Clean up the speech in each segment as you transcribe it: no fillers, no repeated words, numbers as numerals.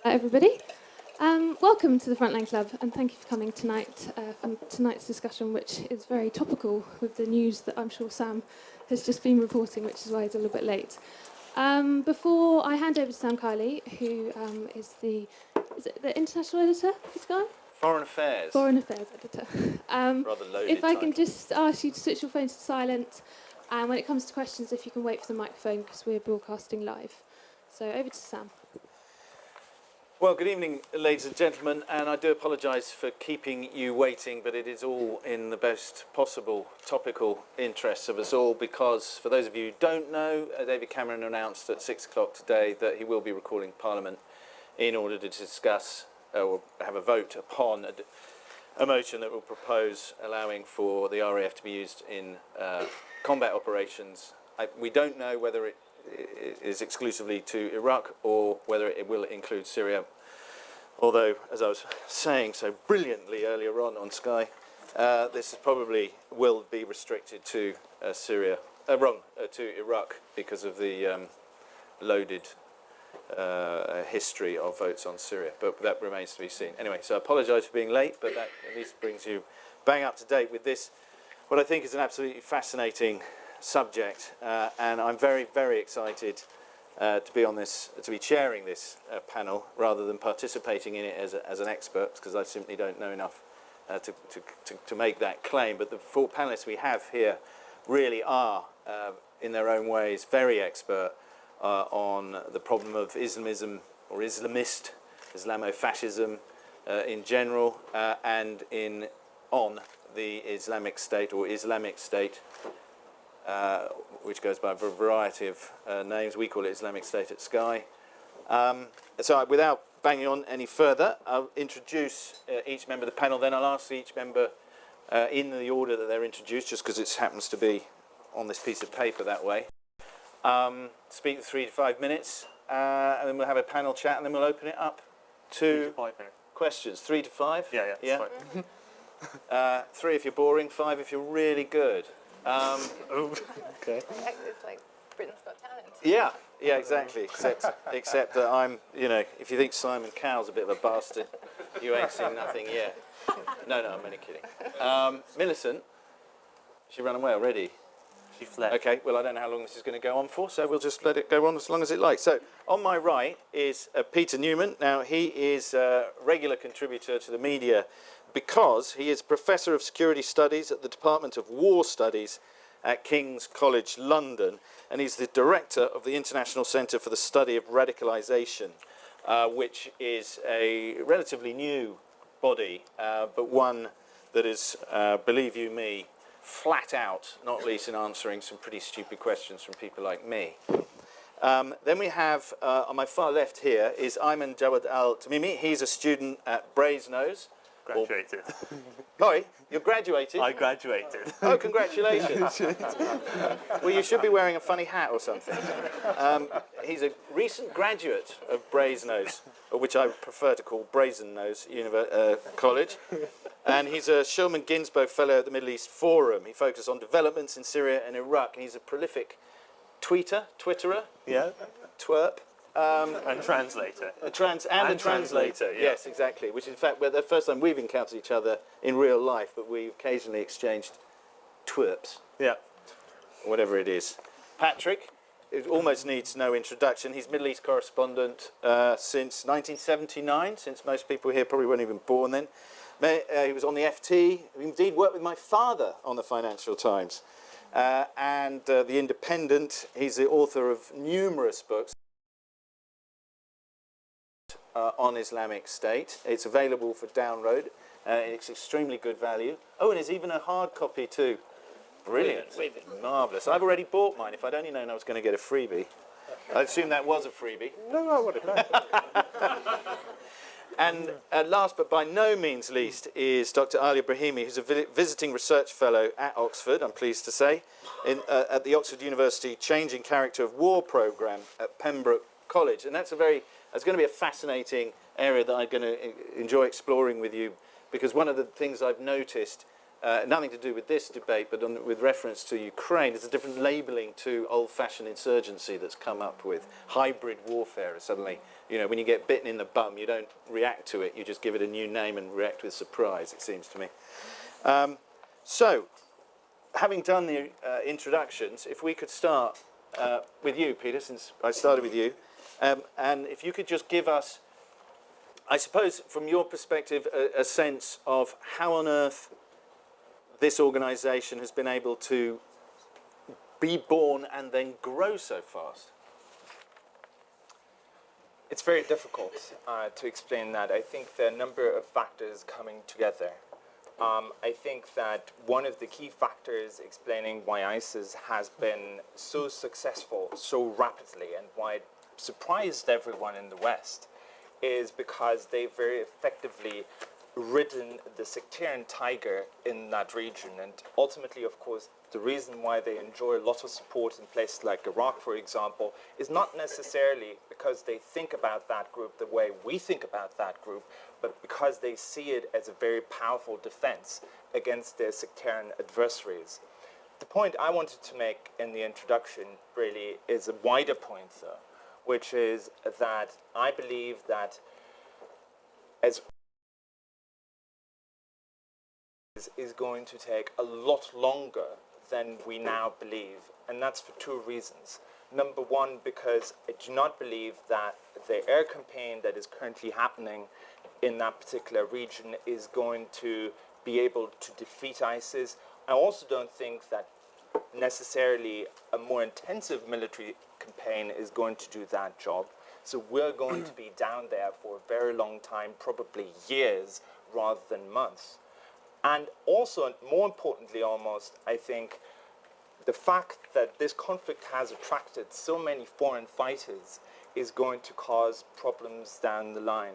Hi everybody. Welcome to the Frontline Club, and thank you for coming tonight for tonight's discussion, which is very topical with the news that I'm sure Sam has just been reporting, which is why he's a little bit late. Before I hand over to Sam Kiley, who is the international editor for Sky? Foreign Affairs. Foreign Affairs editor. Rather loaded If I can title. just ask you to switch your phones to silent, and when it comes to questions, if you can wait for the microphone, because we're broadcasting live. So over to Sam. Well, good evening, ladies and gentlemen, and I do apologise for keeping you waiting, but it is all in the best possible topical interests of us all, because for those of you who don't know, David Cameron announced at 6 o'clock today that he will be recalling Parliament in order to discuss or have a vote upon a motion that will propose allowing for the RAF to be used in combat operations. We don't know whether it is exclusively to Iraq or whether it will include Syria. Although, as I was saying so brilliantly earlier on Sky, this probably will be restricted to to Iraq because of the loaded history of votes on Syria. But that remains to be seen. Anyway, so I apologise for being late, but that at least brings you bang up to date with this, what I think is an absolutely fascinating subject, and I'm very, very excited to be on this, to be chairing this panel rather than participating in it as an expert, because I simply don't know enough to make that claim. But the four panelists we have here really are, in their own ways, very expert on the problem of Islamism or Islamist, Islamofascism in general, and on the Islamic State or Islamic State, which goes by a variety of names. We call it Islamic State at Sky. So without banging on any further, I'll introduce each member of the panel, then I'll ask each member in the order that they're introduced, just because it happens to be on this piece of paper that way. Speak for 3 to 5 minutes, and then we'll have a panel chat, and then we'll open it up to 5 minutes. questions. 3 to 5? Yeah. 3 if you're boring, 5 if you're really good. Okay. It's like Britain's Got Talent. Yeah, exactly. Except that I'm, if you think Simon Cowell's a bit of a bastard, you ain't seen nothing yet. No, I'm only kidding. Millicent, she ran away already. She fled. Okay, well, I don't know how long this is going to go on for, so we'll just let it go on as long as it likes. So, on my right is Peter Neumann. Now, he is a regular contributor to the media because he is Professor of Security Studies at the Department of War Studies at King's College London, and he's the Director of the International Centre for the Study of Radicalisation, which is a relatively new body, but one that is, believe you me, flat out, not least in answering some pretty stupid questions from people like me. Then we have, on my far left here, is Aymenn Jawad Al-Tamimi. He's a student at Brasenose. Graduated. Sorry, you're graduated? I graduated. Oh, congratulations. Well, you should be wearing a funny hat or something. He's a recent graduate of Brasenose, which I prefer to call Brasenose College. And he's a Shillman-Ginsburg Fellow at the Middle East Forum. He focuses on developments in Syria and Iraq. And he's a prolific twitterer, Yeah. twerp. And translator. A translator, yes, exactly. Which is, in fact, the first time we've encountered each other in real life, but we occasionally exchanged twerps, Yeah. whatever it is. Patrick, it almost needs no introduction. He's Middle East correspondent since 1979, since most people here probably weren't even born then. He was on the FT, he indeed worked with my father on the Financial Times. And The Independent. He's the author of numerous books on Islamic State. It's available for download. It's extremely good value. Oh, and there's even a hard copy too. Brilliant. Marvellous. I've already bought mine. If I'd only known I was going to get a freebie. I assume that was a freebie. No, I would have. And last but by no means least is Dr. Ali Brahimi, who's a visiting research fellow at Oxford, I'm pleased to say, at the Oxford University Changing Character of War programme at Pembroke College. And that's going to be a fascinating area that I'm going to enjoy exploring with you, because one of the things I've noticed nothing to do with this debate, but with reference to Ukraine, there's a different labeling to old-fashioned insurgency that's come up with. Hybrid warfare is suddenly, when you get bitten in the bum, you don't react to it, you just give it a new name and react with surprise, it seems to me. So, having done the introductions, if we could start with you, Peter, since I started with you, and if you could just give us, I suppose, from your perspective, a sense of how on earth this organisation has been able to be born and then grow so fast. It's very difficult to explain that. I think there are a number of factors coming together. I think that one of the key factors explaining why ISIS has been so successful so rapidly and why it surprised everyone in the West is because they very effectively ridden the sectarian tiger in that region. And ultimately, of course, the reason why they enjoy a lot of support in places like Iraq, for example, is not necessarily because they think about that group the way we think about that group, but because they see it as a very powerful defense against their sectarian adversaries. The point I wanted to make in the introduction really is a wider point, though, which is that I believe that as is going to take a lot longer than we now believe, and that's for two reasons. Number one, because I do not believe that the air campaign that is currently happening in that particular region is going to be able to defeat ISIS. I also don't think that necessarily a more intensive military campaign is going to do that job. So we're going to be down there for a very long time, probably years rather than months. And also, and more importantly almost, I think the fact that this conflict has attracted so many foreign fighters is going to cause problems down the line.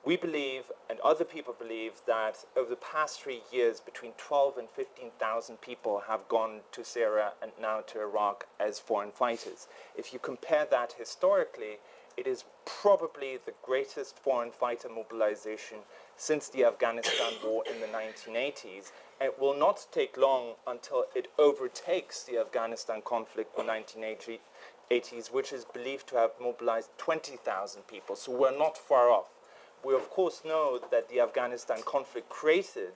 We believe, and other people believe, that over the past 3 years, between 12 and 15,000 people have gone to Syria and now to Iraq as foreign fighters. If you compare that historically, it is probably the greatest foreign fighter mobilization since the Afghanistan war in the 1980s. And it will not take long until it overtakes the Afghanistan conflict in the 1980s, which is believed to have mobilized 20,000 people. So we're not far off. We of course know that the Afghanistan conflict created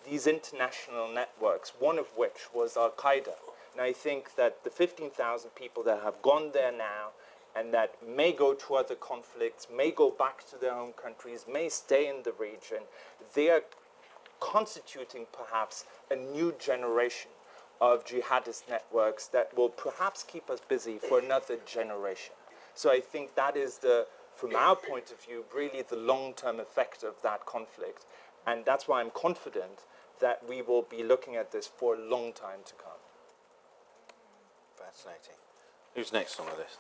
these international networks, one of which was Al-Qaeda. And I think that the 15,000 people that have gone there now and that may go to other conflicts, may go back to their home countries, may stay in the region, they are constituting perhaps a new generation of jihadist networks that will perhaps keep us busy for another generation. So I think that is from our point of view, really the long-term effect of that conflict. And that's why I'm confident that we will be looking at this for a long time to come. Fascinating. Who's next on the list?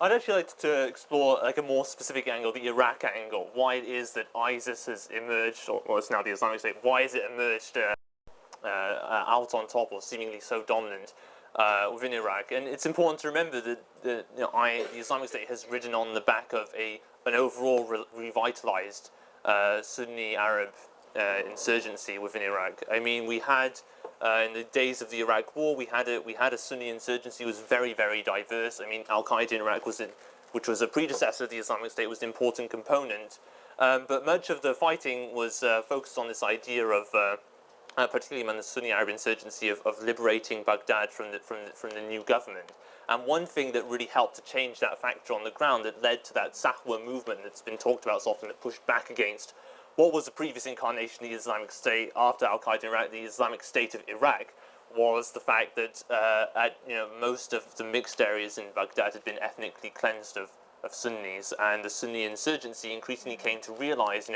I'd actually like to explore a more specific angle, the Iraq angle. Why it is that ISIS has emerged, or it's now the Islamic State. Why has it emerged out on top, or seemingly so dominant within Iraq? And it's important to remember that the Islamic State has ridden on the back of an overall revitalized Sunni Arab insurgency within Iraq. I mean, we had in the days of the Iraq War, we had a Sunni insurgency. It was very, very diverse. I mean, Al-Qaeda in Iraq which was a predecessor of the Islamic State, was an important component. But much of the fighting was focused on this idea of, particularly among the Sunni Arab insurgency, of liberating Baghdad from the new government. And one thing that really helped to change that factor on the ground, that led to that Sahwa movement that's been talked about so often, that pushed back against what was the previous incarnation of the Islamic State after Al-Qaeda in Iraq, the Islamic State of Iraq, was the fact that most of the mixed areas in Baghdad had been ethnically cleansed of Sunnis, and the Sunni insurgency increasingly came to realize,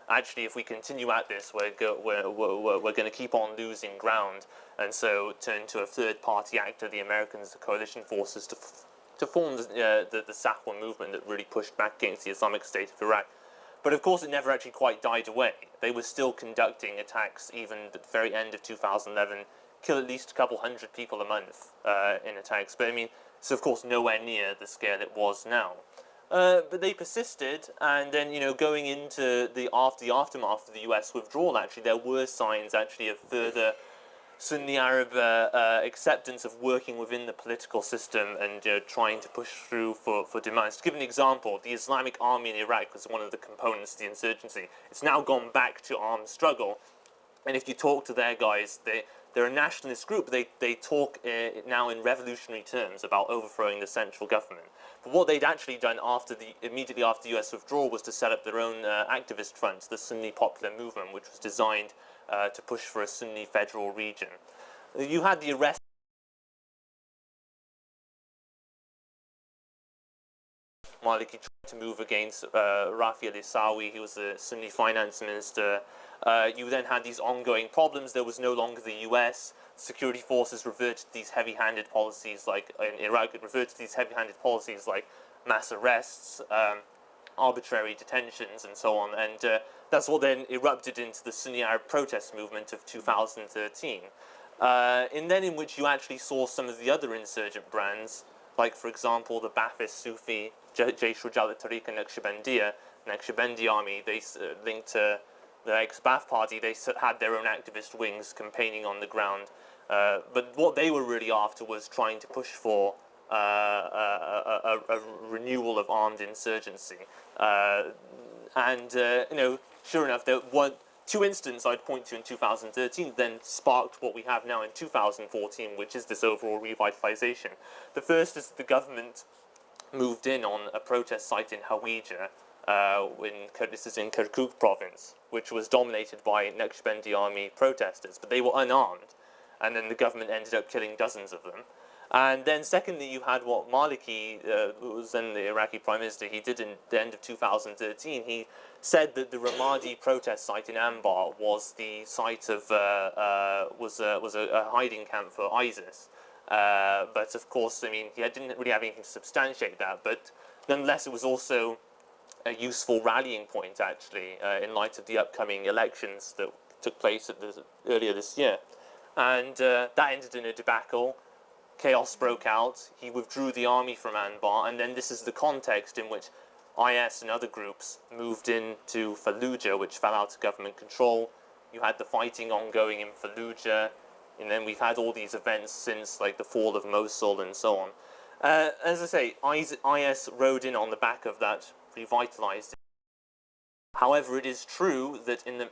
actually, if we continue at this, we're going to keep on losing ground, and so turn to a third-party actor, the Americans, the coalition forces, to form the Sahwa movement that really pushed back against the Islamic State of Iraq. But of course, it never actually quite died away. They were still conducting attacks even at the very end of 2011, kill at least a couple hundred people a month in attacks. But I mean, it's of course nowhere near the scale it was now. But they persisted, and then, you know, going into the aftermath of the US withdrawal, actually, there were signs actually of further Sunni Arab acceptance of working within the political system and, you know, trying to push through for demands. To give an example, the Islamic Army in Iraq was one of the components of the insurgency. It's now gone back to armed struggle, and if you talk to their guys, they're a nationalist group. They talk now in revolutionary terms about overthrowing the central government. But what they'd actually done immediately after the US withdrawal was to set up their own activist front, the Sunni Popular Movement, which was designed to push for a Sunni federal region. You had the arrest. Maliki tried to move against Rafi al-Isawi. He was the Sunni finance minister. You then had these ongoing problems. There was no longer the US. Security forces reverted to these heavy-handed policies, like in Iraq, it reverted to these heavy-handed policies like mass arrests, arbitrary detentions, and so on. And that's what then erupted into the Sunni Arab protest movement of 2013. And then in which you actually saw some of the other insurgent brands, like, for example, the Ba'athist Sufi Jaysh Rujal al-Tariq and Naqshbandi army. They linked to the ex-Ba'ath party. They had their own activist wings campaigning on the ground. But what they were really after was trying to push for a renewal of armed insurgency. And you know, sure enough, there were two incidents I'd point to in 2013 then sparked what we have now in 2014, which is this overall revitalization. The first is the government moved in on a protest site in Hawija, this is in Kirkuk province, which was dominated by Naqshbandi army protesters, but they were unarmed, and then the government ended up killing dozens of them. And then secondly, you had what Maliki, who was then the Iraqi prime minister, he did in the end of 2013. He said that the Ramadi protest site in Anbar was the site of was a hiding camp for ISIS. But of course, I mean, he didn't really have anything to substantiate that. But nonetheless, it was also a useful rallying point, actually, in light of the upcoming elections that took place earlier this year. And that ended in a debacle. Chaos broke out. He withdrew the army from Anbar, and then this is the context in which IS and other groups moved into Fallujah, which fell out of government control. You had the fighting ongoing in Fallujah, and then we've had all these events since, like the fall of Mosul and so on. As I say, IS rode in on the back of that revitalized. However, it is true that in the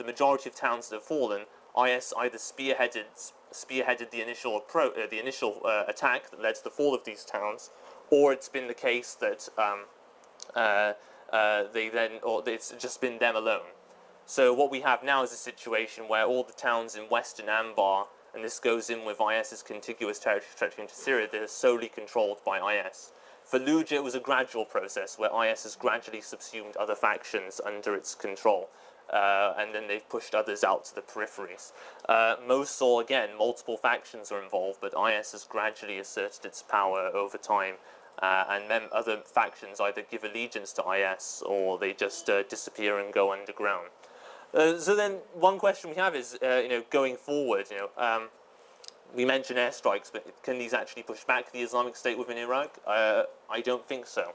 majority of towns that have fallen, IS either spearheaded the initial attack that led to the fall of these towns, or it's been the case that it's just been them alone. So what we have now is a situation where all the towns in western Anbar, and this goes in with IS's contiguous territory stretching into Syria, that are solely controlled by IS. Fallujah was a gradual process where IS has gradually subsumed other factions under its control. And then they've pushed others out to the peripheries. Mosul, again, multiple factions are involved, but IS has gradually asserted its power over time, and then other factions either give allegiance to IS or they just disappear and go underground. So then, one question we have is, going forward, we mentioned airstrikes, but can these actually push back the Islamic State within Iraq? I don't think so.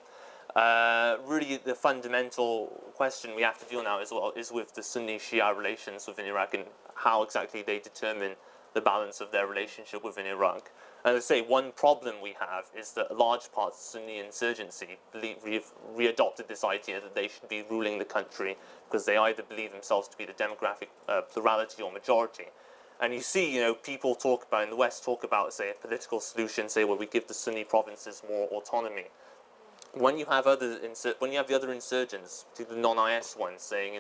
Really, the fundamental question we have to deal now is with the Sunni-Shia relations within Iraq and how exactly they determine the balance of their relationship within Iraq. And as I say, one problem we have is that large parts of Sunni insurgency we've readopted this idea that they should be ruling the country because they either believe themselves to be the demographic plurality or majority. And you see, people talk about, in the West, talk about, say, a political solution, say, well, we give the Sunni provinces more autonomy. When you have the other insurgents, the non-IS ones, saying,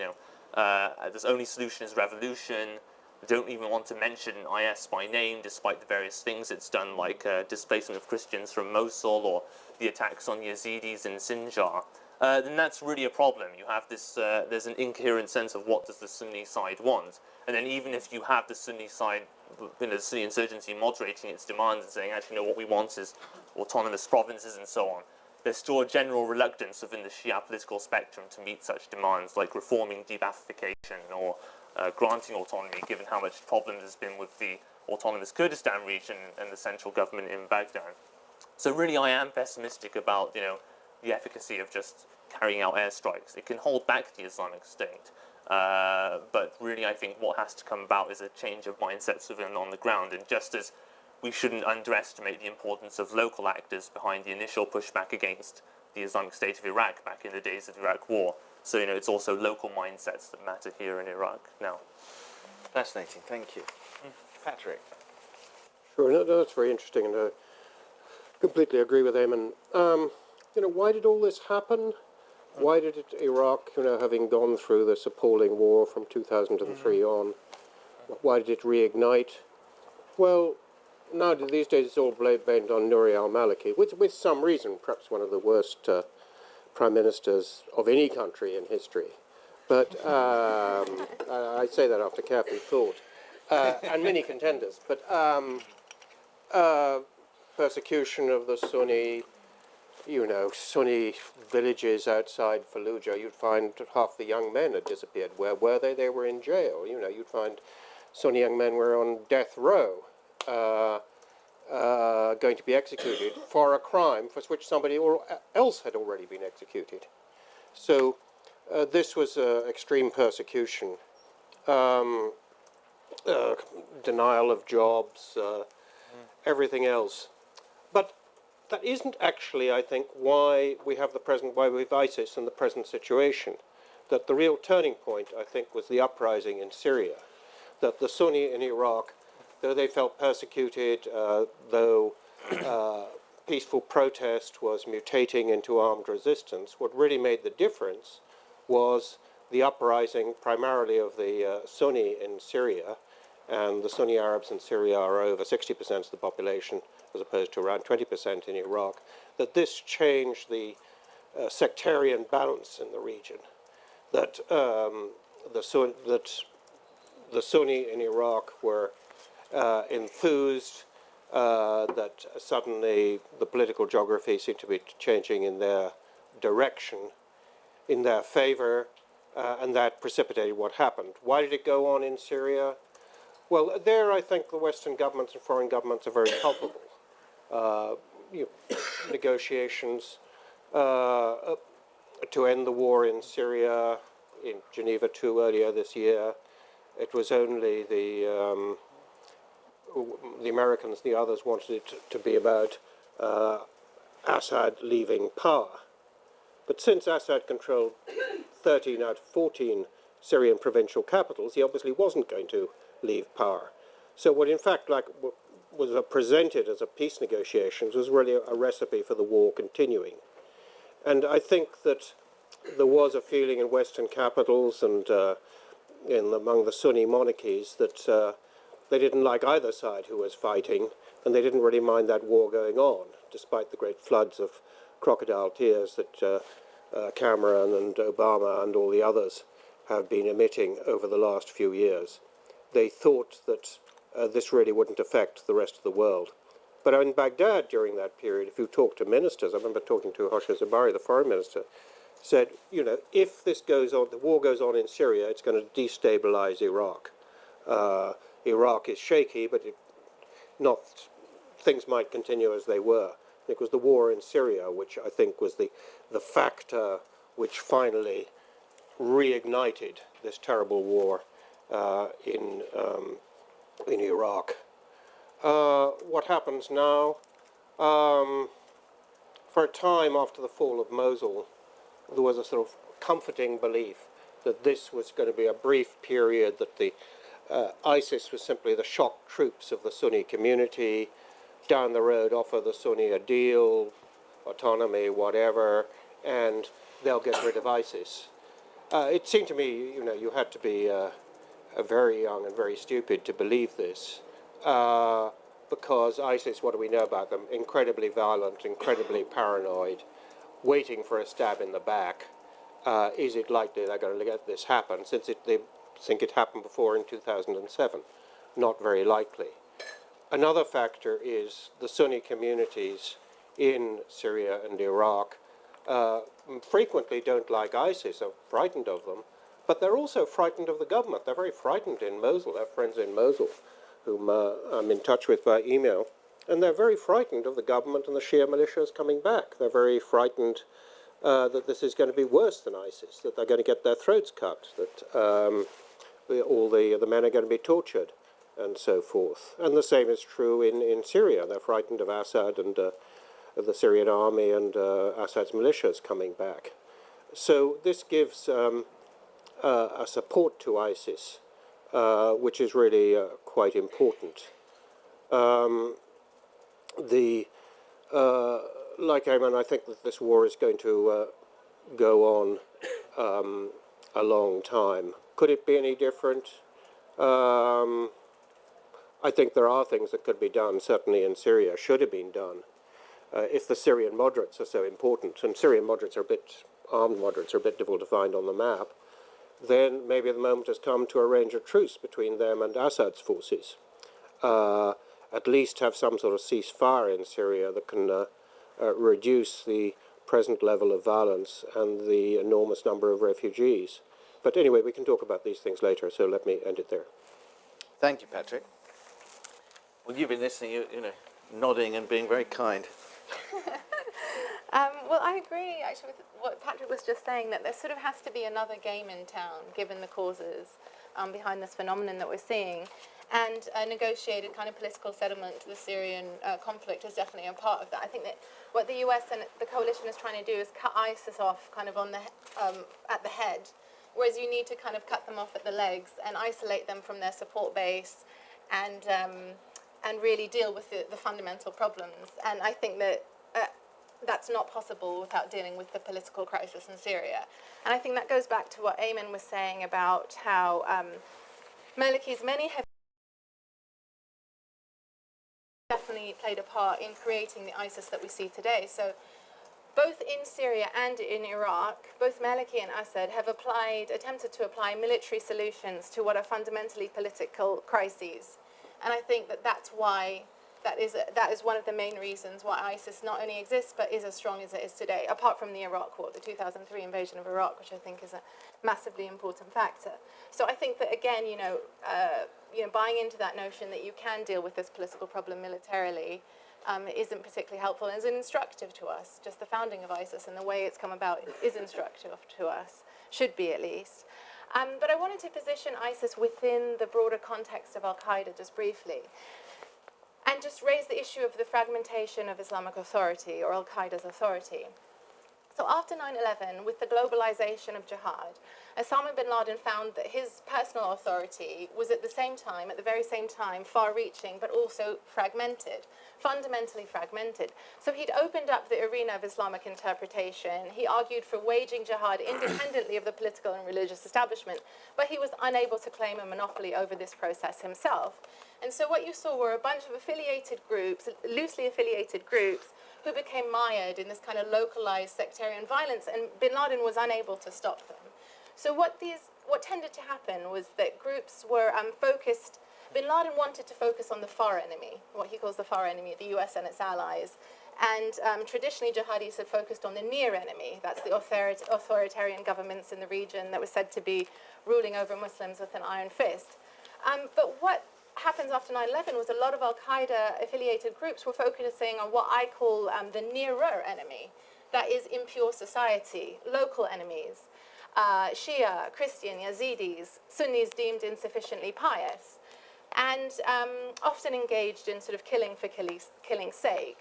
the only solution is revolution, don't even want to mention IS by name, despite the various things it's done, like displacement of Christians from Mosul or the attacks on Yazidis in Sinjar, then that's really a problem. You have this, there's an incoherent sense of what does the Sunni side want. And then even if you have the Sunni side, the Sunni insurgency moderating its demands and saying, actually, no, what we want is autonomous provinces and so on, there's still a general reluctance within the Shia political spectrum to meet such demands, like reforming de-Baathification or granting autonomy, given how much problem there's been with the autonomous Kurdistan region and the central government in Baghdad. So really, I am pessimistic about, the efficacy of just carrying out airstrikes. It can hold back the Islamic State. But really, I think what has to come about is a change of mindset civilian on the ground. And just as we shouldn't underestimate the importance of local actors behind the initial pushback against the Islamic State of Iraq back in the days of the Iraq War. So, it's also local mindsets that matter here in Iraq now. Fascinating, thank you. Patrick. Sure, no, that's very interesting, and I completely agree with Aymenn. Why did all this happen? Why did Iraq, having gone through this appalling war from 2003 on, why did it reignite? Well, now these days it's all blamed on Nouri al-Maliki, with some reason, perhaps one of the worst prime ministers of any country in history. But I say that after careful thought. And many contenders. But persecution of the Sunni villages outside Fallujah, you'd find half the young men had disappeared. Where were they? They were in jail. You'd find Sunni young men were on death row, going to be executed for a crime for which somebody else had already been executed. So this was extreme persecution, denial of jobs, everything else. But that isn't actually, I think, why we have ISIS in the present situation. That the real turning point, I think, was the uprising in Syria. That the Sunni in Iraq, though they felt persecuted, though peaceful protest was mutating into armed resistance, what really made the difference was the uprising primarily of the Sunni in Syria, and the Sunni Arabs in Syria are over 60% of the population, as opposed to around 20% in Iraq, that this changed the sectarian balance in the region, that the Sunni in Iraq were enthused, that suddenly the political geography seemed to be changing in their direction, in their favor, and that precipitated what happened. Why did it go on in Syria? Well, there I think the Western governments and foreign governments are very culpable. Negotiations to end the war in Syria in Geneva II earlier this year. It was only the Americans, the others wanted it to be about Assad leaving power. But since Assad controlled 13 out of 14 Syrian provincial capitals, he obviously wasn't going to leave power. So what in fact was presented as a peace negotiations was really a recipe for the war continuing. And I think that there was a feeling in Western capitals and among the Sunni monarchies that they didn't like either side who was fighting, and they didn't really mind that war going on, despite the great floods of crocodile tears that Cameron and Obama and all the others have been emitting over the last few years. They thought that this really wouldn't affect the rest of the world. But in Baghdad during that period, if you talk to ministers, I remember talking to Hosha Zebari, the foreign minister, said, if this goes on, the war goes on in Syria, it's going to destabilize Iraq. Iraq is shaky, but things might continue as they were. It was the war in Syria, which I think was the factor which finally reignited this terrible war in Iraq. What happens now? For a time after the fall of Mosul, there was a sort of comforting belief that this was going to be a brief period, that the ISIS was simply the shock troops of the Sunni community. Down the road, offer the Sunni a deal, autonomy, whatever, and they'll get rid of ISIS. It seemed to me, you had to be very young and very stupid to believe this, because ISIS, what do we know about them? Incredibly violent, incredibly paranoid, waiting for a stab in the back. Is it likely they're going to let this happen, since they think it happened before in 2007? Not very likely. Another factor is the Sunni communities in Syria and Iraq frequently don't like ISIS, are frightened of them, but they're also frightened of the government. They're very frightened in Mosul. I have friends in Mosul whom I'm in touch with by email, and they're very frightened of the government and the Shia militias coming back. They're very frightened that this is going to be worse than ISIS, that they're going to get their throats cut, that all the men are going to be tortured, and so forth. And the same is true in Syria. They're frightened of Assad and of the Syrian army and Assad's militias coming back. So this gives a support to ISIS, which is really quite important. Like Aymenn, I think that this war is going to go on a long time. Could it be any different? I think there are things that could be done, certainly in Syria, should have been done. If the Syrian moderates are so important, and Syrian moderates are armed moderates are a bit difficult to find on the map, then maybe the moment has come to arrange a truce between them and Assad's forces. At least have some sort of ceasefire in Syria that can reduce the present level of violence and the enormous number of refugees. But anyway, we can talk about these things later, so let me end it there. Thank you, Patrick. Well, you've been listening, you know, nodding and being very kind. Well, I agree actually with what Patrick was just saying, that there sort of has to be another game in town, given the causes behind this phenomenon that we're seeing. And a negotiated kind of political settlement to the Syrian conflict is definitely a part of that. I think that what the US and the coalition is trying to do is cut ISIS off kind of on the at the head, whereas you need to kind of cut them off at the legs and isolate them from their support base and really deal with the fundamental problems. And I think that that's not possible without dealing with the political crisis in Syria. And I think that goes back to what Aymenn was saying about how Maliki's many have definitely played a part in creating the ISIS that we see today. So both in Syria and in Iraq, both Maliki and Assad have attempted to apply military solutions to what are fundamentally political crises. And I think that that's why that is one of the main reasons why ISIS not only exists but is as strong as it is today, apart from the Iraq war, the 2003 invasion of Iraq, which I think is a massively important factor. So I think that, again, buying into that notion that you can deal with this political problem militarily isn't particularly helpful and is instructive to us. Just the founding of ISIS and the way it's come about is instructive to us, should be at least. But I wanted to position ISIS within the broader context of al-Qaeda just briefly, and just raise the issue of the fragmentation of Islamic authority or al-Qaeda's authority. So after 9/11, with the globalization of jihad, Osama bin Laden found that his personal authority was at the very same time, far-reaching, but also fragmented, fundamentally fragmented. So he'd opened up the arena of Islamic interpretation. He argued for waging jihad independently of the political and religious establishment, but he was unable to claim a monopoly over this process himself. And so what you saw were a bunch of affiliated groups, loosely affiliated groups, who became mired in this kind of localized sectarian violence, and bin Laden was unable to stop them. So what tended to happen was that groups were focused. Bin Laden wanted to focus on the far enemy, what he calls the far enemy, the US and its allies. And traditionally, jihadis had focused on the near enemy. That's the authoritarian governments in the region that were said to be ruling over Muslims with an iron fist. But what happens after 9/11 was a lot of al-Qaeda affiliated groups were focusing on what I call the nearer enemy. That is impure society, local enemies, Shia, Christian, Yazidis, Sunnis deemed insufficiently pious, and often engaged in sort of killing for killing's sake.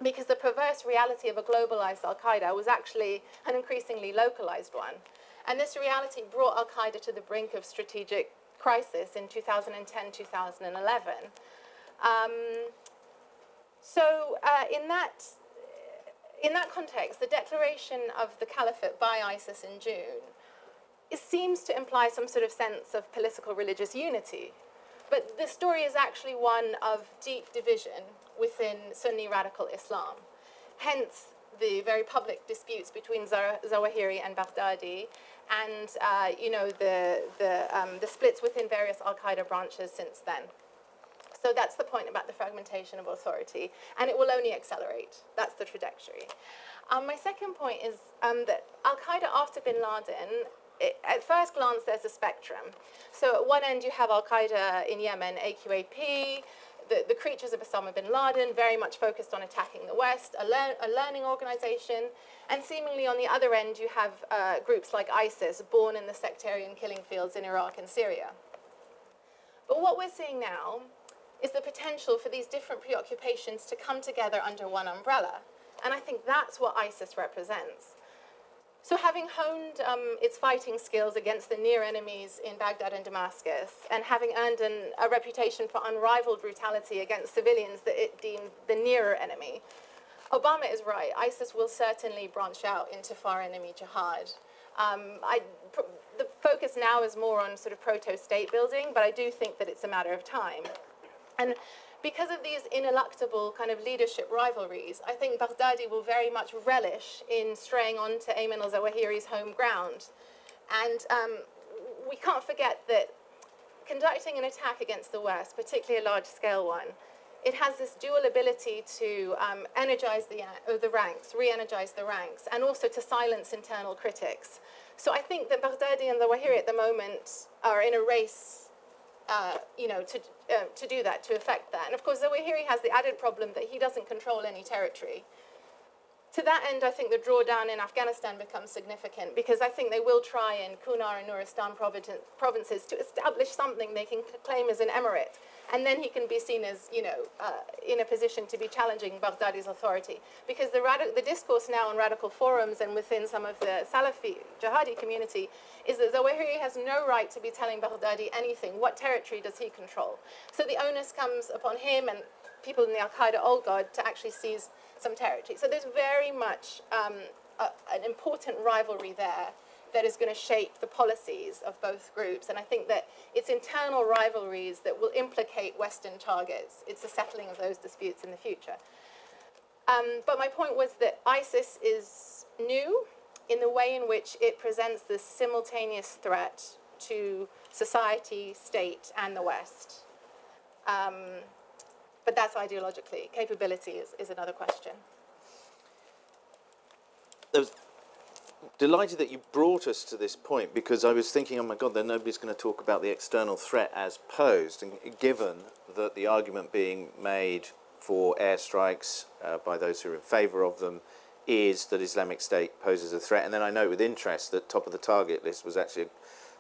Because the perverse reality of a globalized al-Qaeda was actually an increasingly localized one. And this reality brought al-Qaeda to the brink of strategic crisis in 2010, 2011. In that context, the declaration of the caliphate by ISIS in June, it seems to imply some sort of sense of political religious unity. But the story is actually one of deep division within Sunni radical Islam. Hence, the very public disputes between Zawahiri and Baghdadi, and the splits within various al-Qaeda branches since then. So that's the point about the fragmentation of authority, and it will only accelerate. That's the trajectory. My second point is that al-Qaeda after bin Laden, at first glance, there's a spectrum. So at one end, you have al-Qaeda in Yemen, AQAP, the creatures of Osama bin Laden, very much focused on attacking the West, a learning organization, and seemingly on the other end you have groups like ISIS, born in the sectarian killing fields in Iraq and Syria. But what we're seeing now is the potential for these different preoccupations to come together under one umbrella. And I think that's what ISIS represents. So having honed its fighting skills against the near enemies in Baghdad and Damascus, and having earned a reputation for unrivaled brutality against civilians that it deemed the nearer enemy, Obama is right. ISIS will certainly branch out into far enemy jihad. The focus now is more on sort of proto-state building, but I do think that it's a matter of time. And because of these ineluctable kind of leadership rivalries, I think Baghdadi will very much relish in straying onto Aymenn al-Zawahiri's home ground. And we can't forget that conducting an attack against the West, particularly a large-scale one, it has this dual ability to energize the ranks, re-energize the ranks, and also to silence internal critics. So I think that Baghdadi and Zawahiri at the moment are in a race, to do that, to effect that. And of course, Zawahiri has the added problem that he doesn't control any territory. To that end, I think the drawdown in Afghanistan becomes significant because I think they will try in Kunar and Nuristan provinces to establish something they can claim as an emirate. And then he can be seen as, in a position to be challenging Baghdadi's authority. Because the discourse now on radical forums and within some of the Salafi jihadi community is that Zawahiri has no right to be telling Baghdadi anything. What territory does he control? So the onus comes upon him and people in the Al-Qaeda old guard to actually seize some territory. So there's very much an important rivalry there that is going to shape the policies of both groups. And I think that it's internal rivalries that will implicate Western targets. It's the settling of those disputes in the future. But my point was that ISIS is new in the way in which it presents this simultaneous threat to society, state, and the West. But that's ideologically. Capability is another question. I was delighted that you brought us to this point because I was thinking, oh my God, then nobody's going to talk about the external threat as posed, and given that the argument being made for airstrikes by those who are in favour of them is that Islamic State poses a threat. And then I note with interest that top of the target list was actually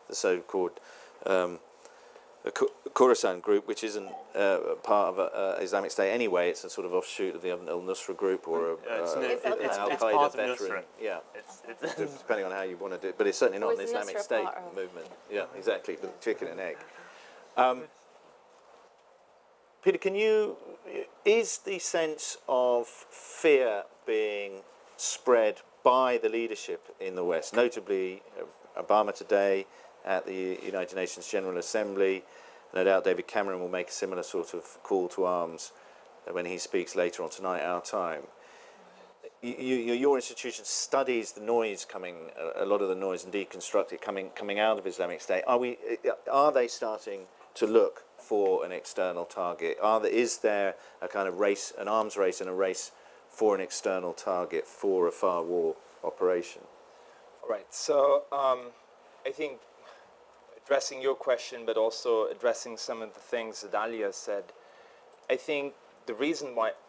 the so-called Khorasan group, which isn't part of Islamic State anyway. It's a sort of offshoot of the al-Nusra group or it's Al-Qaeda part of veteran. Nusra. Yeah, depending on how you want to do it. But it's certainly not an Islamic State movement. Yeah, exactly, the chicken and egg. Peter, is the sense of fear being spread by the leadership in the West, notably Obama today at the United Nations General Assembly? No doubt David Cameron will make a similar sort of call to arms when he speaks later on tonight, our time. Your institution studies the noise coming, a lot of the noise, and deconstruct it coming out of Islamic State. Are they starting to look for an external target? Is there a kind of race, an arms race and a race for an external target for a far war operation? Right. So I think addressing your question, but also addressing some of the things that Alia said, I think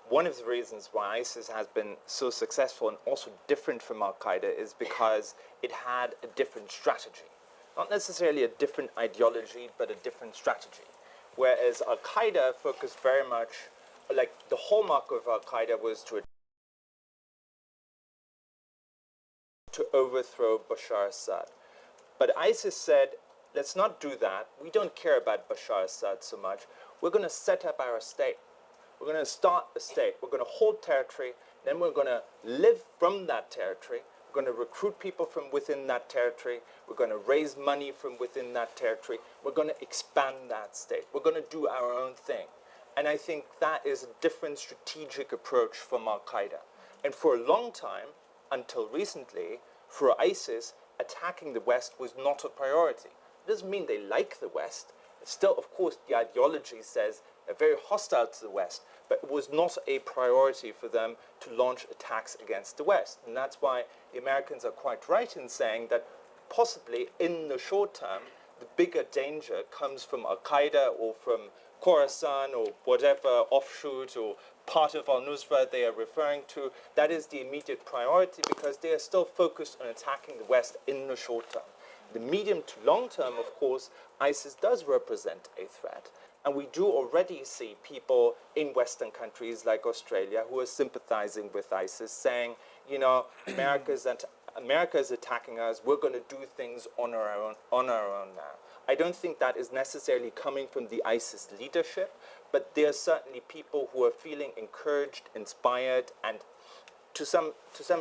one of the reasons why ISIS has been so successful and also different from Al-Qaeda is because it had a different strategy. Not necessarily a different ideology, but a different strategy. Whereas Al-Qaeda focused very much, like the hallmark of Al-Qaeda was to overthrow Bashar Assad. But ISIS said, let's not do that. We don't care about Bashar Assad so much. We're going to set up our state. We're going to start a state. We're going to hold territory. Then we're going to live from that territory. We're going to recruit people from within that territory. We're going to raise money from within that territory. We're going to expand that state. We're going to do our own thing. And I think that is a different strategic approach from Al-Qaeda. And for a long time, until recently, for ISIS, attacking the West was not a priority. It doesn't mean they like the West. Still, of course, the ideology says they're very hostile to the West, but it was not a priority for them to launch attacks against the West. And that's why the Americans are quite right in saying that possibly in the short term, the bigger danger comes from Al-Qaeda or from Khorasan or whatever offshoot or part of al-Nusra they are referring to, that is the immediate priority because they are still focused on attacking the West in the short term. The medium to long term, of course, ISIS does represent a threat. And we do already see people in Western countries like Australia who are sympathizing with ISIS saying, you know, America is attacking us, we're going to do things on our own now. I don't think that is necessarily coming from the ISIS leadership, but there are certainly people who are feeling encouraged, inspired, and to some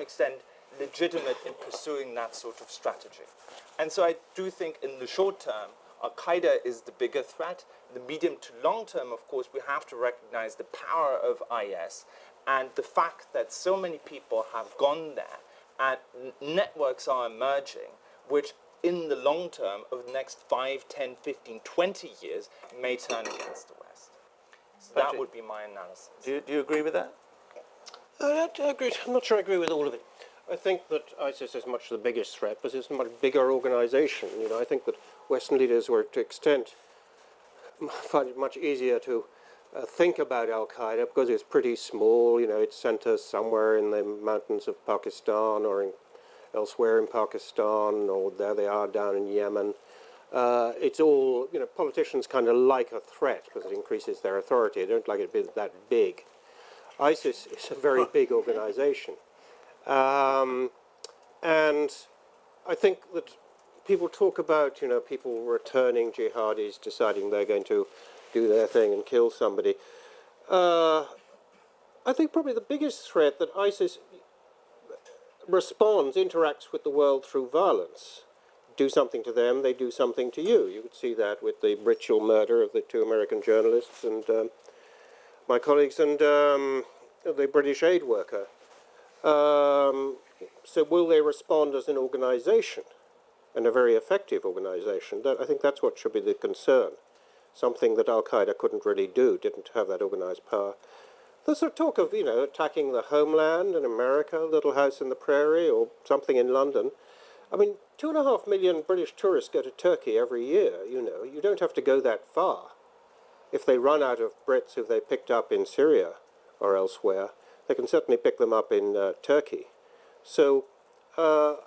extent legitimate in pursuing that sort of strategy. And so I do think in the short term, Al-Qaeda is the bigger threat. In the medium to long term, of course, we have to recognize the power of IS and the fact that so many people have gone there and networks are emerging, which in the long term, over the next 5, 10, 15, 20 years, may turn against the West. So that would be my analysis. Do you agree with that? I agree. I'm not sure I agree with all of it. I think that ISIS is much the biggest threat, but it's a much bigger organization. You know, I think that Western leaders were, to extent, find it much easier to think about Al-Qaeda because it's pretty small. You know, it centers somewhere in the mountains of Pakistan or elsewhere in Pakistan, or there they are down in Yemen. It's all, you know, politicians kind of like a threat because it increases their authority. They don't like it being that big. ISIS is a very big organization. And I think that people talk about, you know, people returning jihadis, deciding they're going to do their thing and kill somebody. I think probably the biggest threat that ISIS interacts with the world through violence. Do something to them, they do something to you. You could see that with the ritual murder of the 2 American journalists and my colleagues and the British aid worker. So will they respond as an organization, and a very effective organization? I think that's what should be the concern. Something that Al-Qaeda couldn't really do, didn't have that organized power. There's a talk of, you know, attacking the homeland in America, Little House in the Prairie, or something in London. I mean, 2.5 million British tourists go to Turkey every year, you know. You don't have to go that far. If they run out of Brits who they picked up in Syria or elsewhere, they can certainly pick them up in Turkey. So the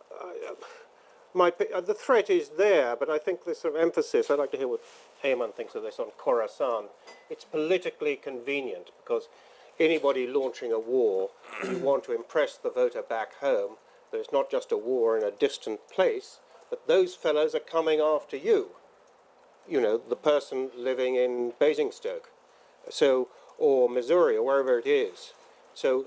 threat is there, but I think this sort of emphasis, I'd like to hear what Aymenn thinks of this on Khorasan. It's politically convenient because anybody launching a war, you want to impress the voter back home that it's not just a war in a distant place, but those fellows are coming after you. You know, the person living in Basingstoke, or Missouri, or wherever it is. So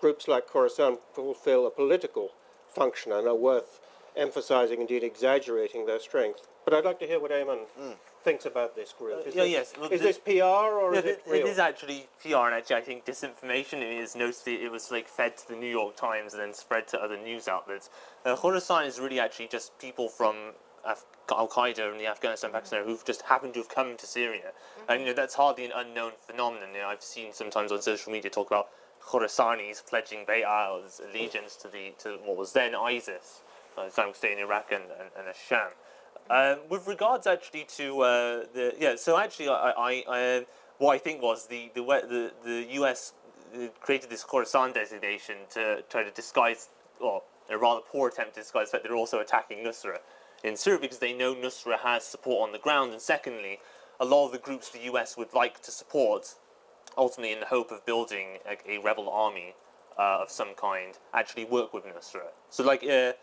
groups like Khorasan fulfill a political function and are worth emphasizing, indeed exaggerating their strength. But I'd like to hear what Aymenn thinks about this group. Is this PR or is it real? It is actually PR, and actually I think disinformation is notably, it was like fed to the New York Times and then spread to other news outlets. Khorasan is really actually just people from Al-Qaeda and the Afghanistan, Pakistan who've just happened to have come to Syria. And, you know, that's hardly an unknown phenomenon. You know, I've seen sometimes on social media talk about Khorasanis pledging bay'ah's allegiance to what was then ISIS, Islamic State in Iraq and Asham. With regards actually to what I think was the US created this Khorasan designation to try to disguise, well, a rather poor attempt to disguise the fact that they're also attacking Nusra in Syria because they know Nusra has support on the ground, and secondly, a lot of the groups the US would like to support, ultimately in the hope of building a rebel army of some kind, actually work with Nusra. So, like, for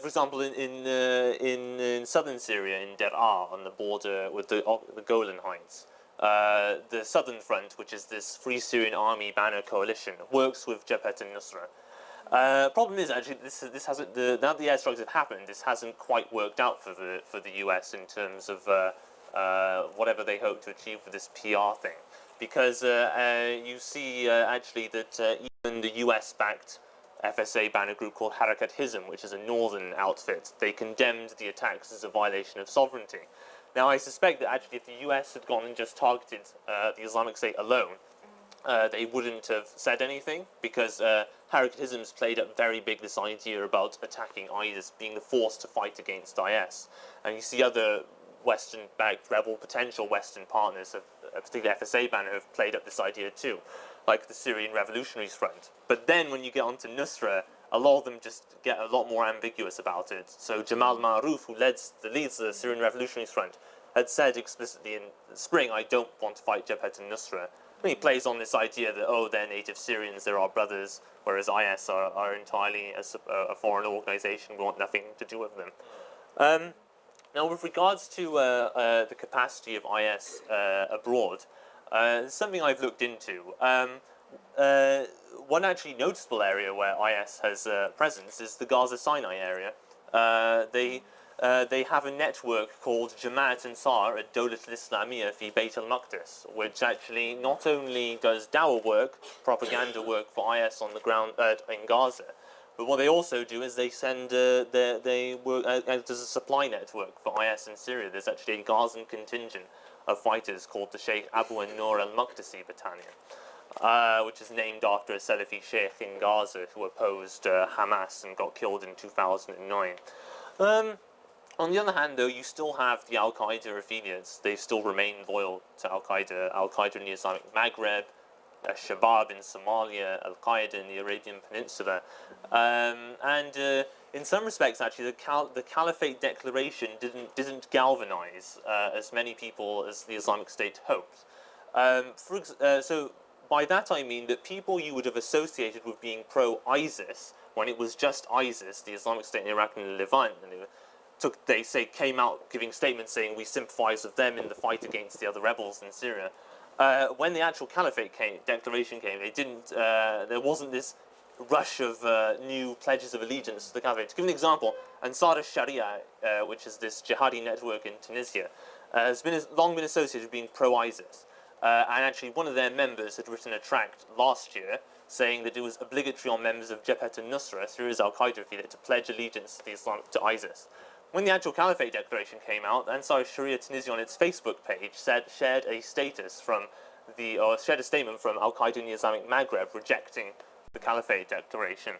example, in southern Syria, in Der'a, on the border with the Golan Heights, the Southern Front, which is this Free Syrian Army banner coalition, works with Jabhat al-Nusra. Problem is actually this hasn't now that the airstrikes have happened, this hasn't quite worked out for the US in terms of whatever they hope to achieve with this PR thing, because you see actually that even the US-backed FSA banner group called Harakat Hizm, which is a northern outfit, they condemned the attacks as a violation of sovereignty. Now, I suspect that actually if the US had gone and just targeted the Islamic State alone, they wouldn't have said anything, because Harakat Hizm's played up very big this idea about attacking ISIS being the force to fight against IS. And you see other Western-backed potential Western partners particularly FSA banner, have played up this idea too, like the Syrian Revolutionaries Front. But then when you get onto Nusra, a lot of them just get a lot more ambiguous about it. So Jamal Maruf, who leads the Syrian Revolutionaries Front, had said explicitly in the spring, I don't want to fight Jabhat al-Nusra. And he plays on this idea that, oh, they're native Syrians, they're our brothers, whereas IS are entirely a foreign organization, we want nothing to do with them. Now, with regards to the capacity of IS abroad, something I've looked into. One actually noticeable area where IS has presence is the Gaza Sinai area. They have a network called Jamaat Ansar ad-Dawlat al-Islamiyya fi Bayt al-Maqdis, which actually not only does dawah work, propaganda work for IS on the ground in Gaza, but what they also do is they send they work as a supply network for IS in Syria. There's actually a Gazan contingent of fighters called the Sheikh Abu an-Nur al-Maqdisi Battalion, which is named after a Salafi sheikh in Gaza who opposed Hamas and got killed in 2009. On the other hand, though, you still have the Al-Qaeda affiliates. They still remain loyal to Al-Qaeda. Al-Qaeda in the Islamic Maghreb, al-Shabaab in Somalia, Al-Qaeda in the Arabian Peninsula. In some respects, actually, the Caliphate Declaration didn't galvanize as many people as the Islamic State hoped. So by that I mean that people you would have associated with being pro-ISIS, when it was just ISIS, the Islamic State in Iraq and the Levant, and they came out giving statements saying we sympathize with them in the fight against the other rebels in Syria. When the actual Caliphate Declaration came, there wasn't this rush of new pledges of allegiance to the Caliphate. To give an example, Ansar al-Sharia, which is this jihadi network in Tunisia, has long been associated with being pro-ISIS. And actually one of their members had written a tract last year saying that it was obligatory on members of Jabhat al-Nusra, Syria's al-Qaeda affiliate, to pledge allegiance to ISIS. When the actual Caliphate Declaration came out, Ansar Sharia Tunisia on its Facebook page shared a statement from Al-Qaeda in the Islamic Maghreb rejecting the Caliphate Declaration.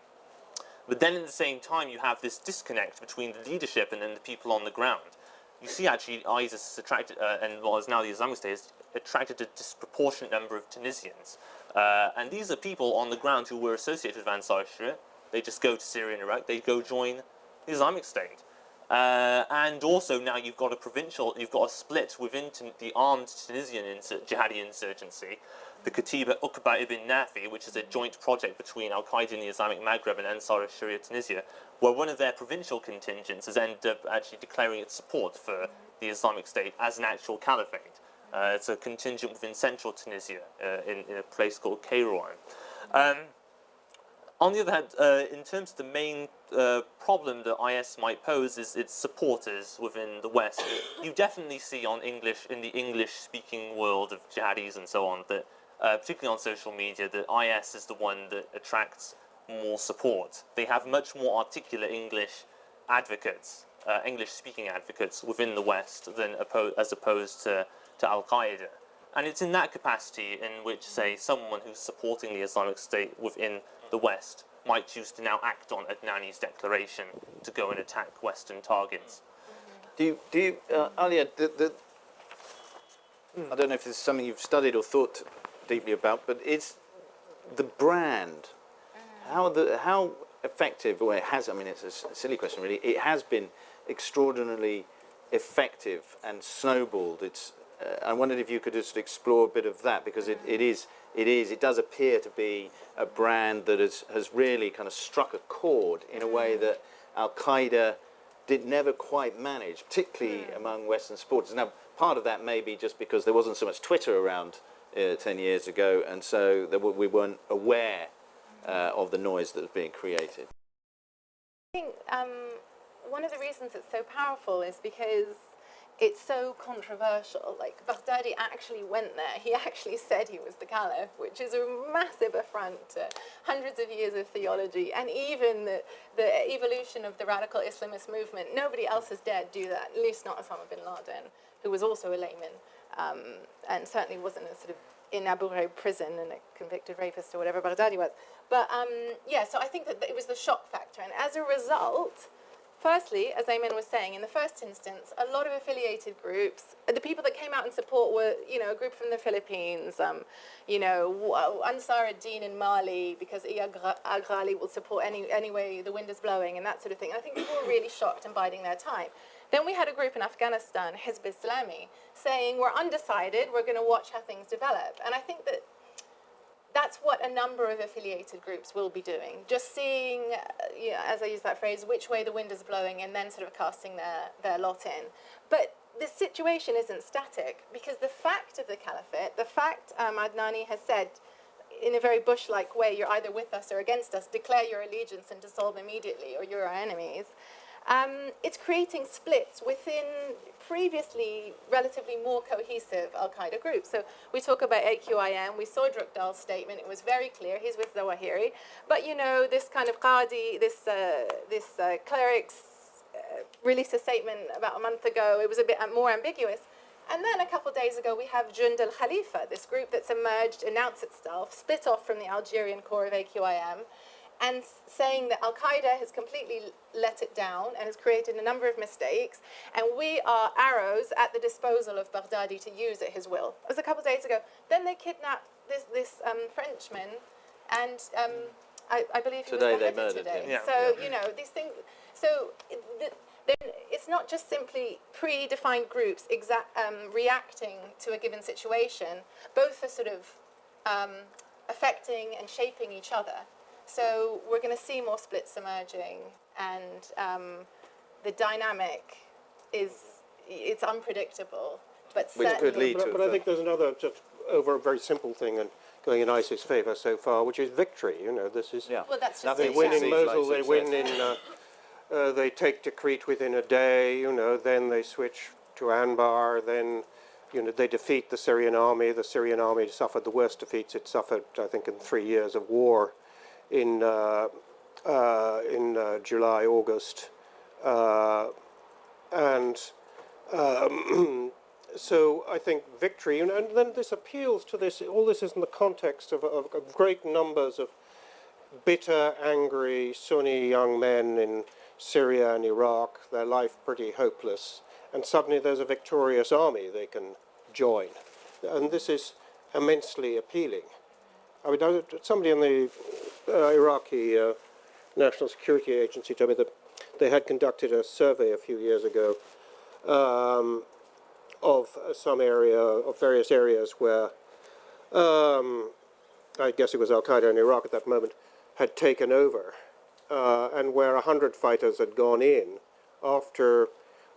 But then at the same time, you have this disconnect between the leadership and then the people on the ground. You see, actually, ISIS has attracted, and what is now the Islamic State, has attracted a disproportionate number of Tunisians. And these are people on the ground who were associated with Ansar Sharia. They just go to Syria and Iraq. They go join the Islamic State. And also now you've got a split within the armed Tunisian jihadi insurgency, the Katiba Uqba ibn Nafi, which is a joint project between Al-Qaeda in the Islamic Maghreb and Ansar al-Sharia Tunisia, where one of their provincial contingents has ended up actually declaring its support for the Islamic State as an actual caliphate. It's a contingent within central Tunisia in a place called Kairouan. On the other hand, in terms of the main problem that IS might pose is its supporters within the West. You definitely see in the English-speaking world of jihadis and so on, that particularly on social media, that IS is the one that attracts more support. They have much more articulate English advocates, English-speaking advocates within the West as opposed to Al-Qaeda. And it's in that capacity in which, say, someone who's supporting the Islamic State within the West might choose to now act on Adnani's declaration to go and attack Western targets. Do you Alia, I don't know if this is something you've studied or thought deeply about, but it's the brand. How effective, well, it has, I mean, it's a silly question really, it has been extraordinarily effective and snowballed. I wondered if you could just explore a bit of that, because it does appear to be a brand that has really kind of struck a chord in a way that Al-Qaeda never quite manage, particularly among Western supporters. Now, part of that may be just because there wasn't so much Twitter around 10 years ago, and so we weren't aware of the noise that was being created. I think one of the reasons it's so powerful is because it's so controversial. Like, Baghdadi actually went there. He actually said he was the caliph, which is a massive affront to hundreds of years of theology, and even the evolution of the radical Islamist movement. Nobody else has dared do that, at least not Osama bin Laden, who was also a layman, and certainly wasn't a sort of in Abu Ghraib prison and a convicted rapist or whatever Baghdadi was. But yeah, so I think that it was the shock factor, and as a result, Firstly, as Aymenn was saying, in the first instance, a lot of affiliated groups, the people that came out in support were, a group from the Philippines, Ansar ad-Din in Mali, because Iyad al-Ghali will support any way the wind is blowing and that sort of thing. And I think people were really shocked and biding their time. Then we had a group in Afghanistan, Hizb Islami, saying we're undecided, we're going to watch how things develop. And I think that that's what a number of affiliated groups will be doing, just seeing, as I use that phrase, which way the wind is blowing, and then sort of casting their lot in. But the situation isn't static, because the fact of the caliphate, the fact Adnani has said in a very Bush-like way, you're either with us or against us, declare your allegiance and dissolve immediately, or you're our enemies. It's creating splits within previously relatively more cohesive al-Qaeda groups. So we talk about AQIM, we saw Drukdal's statement, it was very clear, he's with Zawahiri. But this kind of Qadi, this clerics released a statement about a month ago, it was a bit more ambiguous. And then a couple of days ago, we have Jund al-Khalifa, this group that's emerged, announced itself, split off from the Algerian core of AQIM, and saying that al-Qaeda has completely let it down and has created a number of mistakes, and we are arrows at the disposal of Baghdadi to use at his will. It was a couple of days ago. Then they kidnapped this Frenchman, and I believe he was beheaded today. Yeah. So, these things... So then it's not just simply predefined groups reacting to a given situation. Both are sort of affecting and shaping each other. So we're going to see more splits emerging, and the dynamic it's unpredictable, but which could lead to. But I think there's another just over a very simple thing and going in ISIS' favour so far, which is victory. This is well, that's just they win in Mosul, they win in. They take Tikrit within a day. Then they switch to Anbar. Then they defeat the Syrian army. The Syrian army suffered the worst defeats it suffered, I think, in 3 years of war. In July, August, so I think victory, and then this appeals to this. All this is in the context of great numbers of bitter, angry Sunni young men in Syria and Iraq. Their life pretty hopeless, and suddenly there's a victorious army they can join, and this is immensely appealing. I mean, somebody in the Iraqi National Security Agency told me that they had conducted a survey a few years ago of various areas where, I guess it was Al-Qaeda in Iraq at that moment, had taken over, and where 100 fighters had gone in. After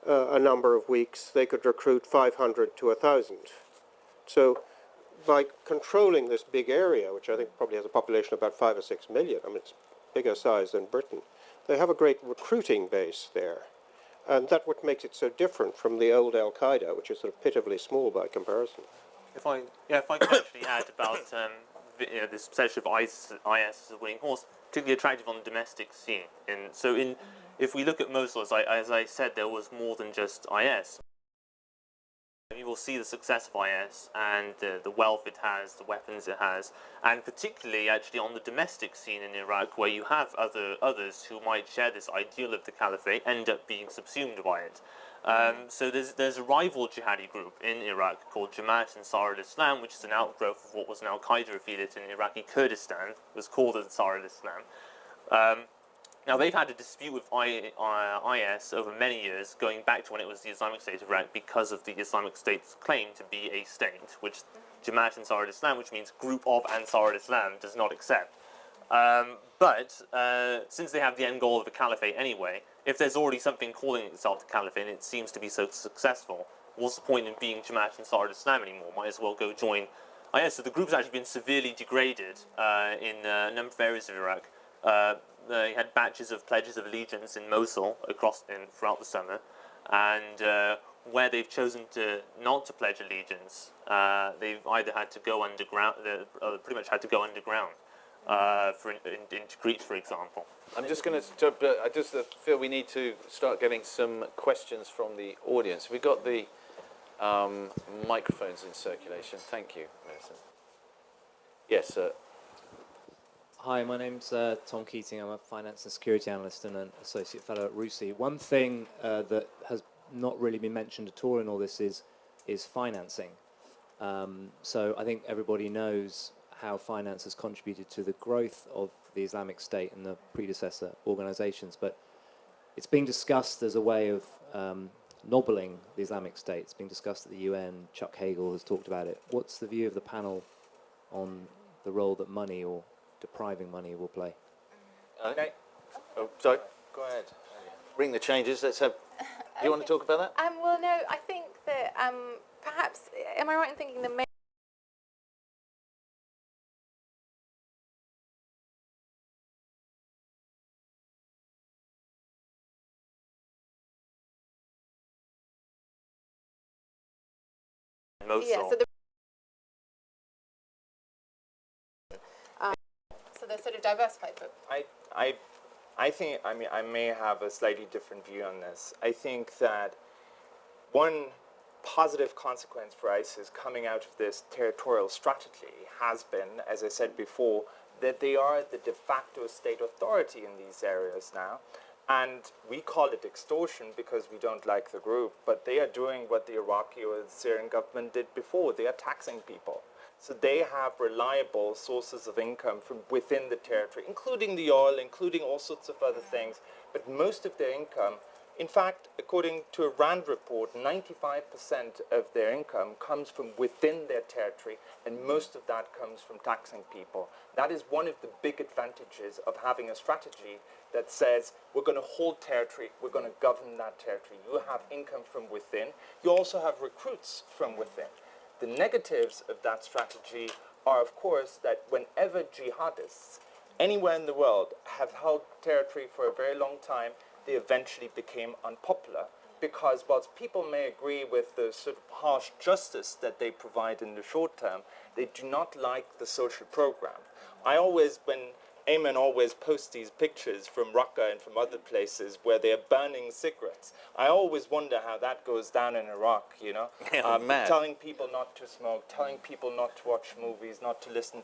a number of weeks, they could recruit 500 to 1,000. So by controlling this big area, which I think probably has a population of about 5 or 6 million, I mean, it's bigger size than Britain, they have a great recruiting base there. And that's what makes it so different from the old Al-Qaeda, which is sort of pitifully small by comparison. If I could actually add about this perception of IS as a winning horse, particularly attractive on the domestic scene. If we look at Mosul, as I said, there was more than just IS. You will see the success of IS and the wealth it has, the weapons it has, and particularly actually on the domestic scene in Iraq, where you have others who might share this ideal of the caliphate, end up being subsumed by it. So there's a rival jihadi group in Iraq called Jamaat Ansar al-Islam, which is an outgrowth of what was an Al-Qaeda affiliate in Iraqi Kurdistan. It was called Ansar al-Islam. Now, they've had a dispute with IS over many years, going back to when it was the Islamic State of Iraq, because of the Islamic State's claim to be a state, which Jamaat Ansar al-Islam, which means group of Ansar al-Islam, does not accept. But since they have the end goal of the caliphate anyway, if there's already something calling itself the caliphate and it seems to be so successful, what's the point in being Jamaat Ansar al-Islam anymore? Might as well go join IS. So the group's actually been severely degraded in a number of areas of Iraq. They had batches of pledges of allegiance in Mosul throughout the summer, and where they've chosen not to pledge allegiance, they've either had to go underground, pretty much had to go underground, in Tikrit, for example. I'm just going to jump, but I just feel we need to start getting some questions from the audience. We've got the microphones in circulation. Thank you, Millicent. Yes, sir. Hi, my name's Tom Keating. I'm a finance and security analyst and an associate fellow at RUSI. One thing that has not really been mentioned at all in all this is financing. So I think everybody knows how finance has contributed to the growth of the Islamic State and the predecessor organizations, but it's being discussed as a way of nobbling the Islamic State. It's being discussed at the UN. Chuck Hagel has talked about it. What's the view of the panel on the role that money or depriving money will play? Okay. Oh, sorry. Go ahead. Bring the changes. Let's have. Do you want to talk about that? Well, no, I think that perhaps, am I right in thinking the main Mosul. So they're sort of diversified, but I think, I mean, I may have a slightly different view on this. I think that one positive consequence for ISIS coming out of this territorial strategy has been, as I said before, that they are the de facto state authority in these areas now. And we call it extortion because we don't like the group, but they are doing what the Iraqi or the Syrian government did before. They are taxing people. So they have reliable sources of income from within the territory, including the oil, including all sorts of other things. But most of their income, in fact, according to a RAND report, 95% of their income comes from within their territory, and most of that comes from taxing people. That is one of the big advantages of having a strategy that says, we're going to hold territory, we're going to govern that territory. You have income from within. You also have recruits from within. The negatives of that strategy are, of course, that whenever jihadists anywhere in the world have held territory for a very long time, they eventually became unpopular because whilst people may agree with the sort of harsh justice that they provide in the short term, they do not like the social program. When Aymenn always posts these pictures from Raqqa and from other places where they're burning cigarettes. I always wonder how that goes down in Iraq, you know? Telling people not to smoke, telling people not to watch movies, not to listen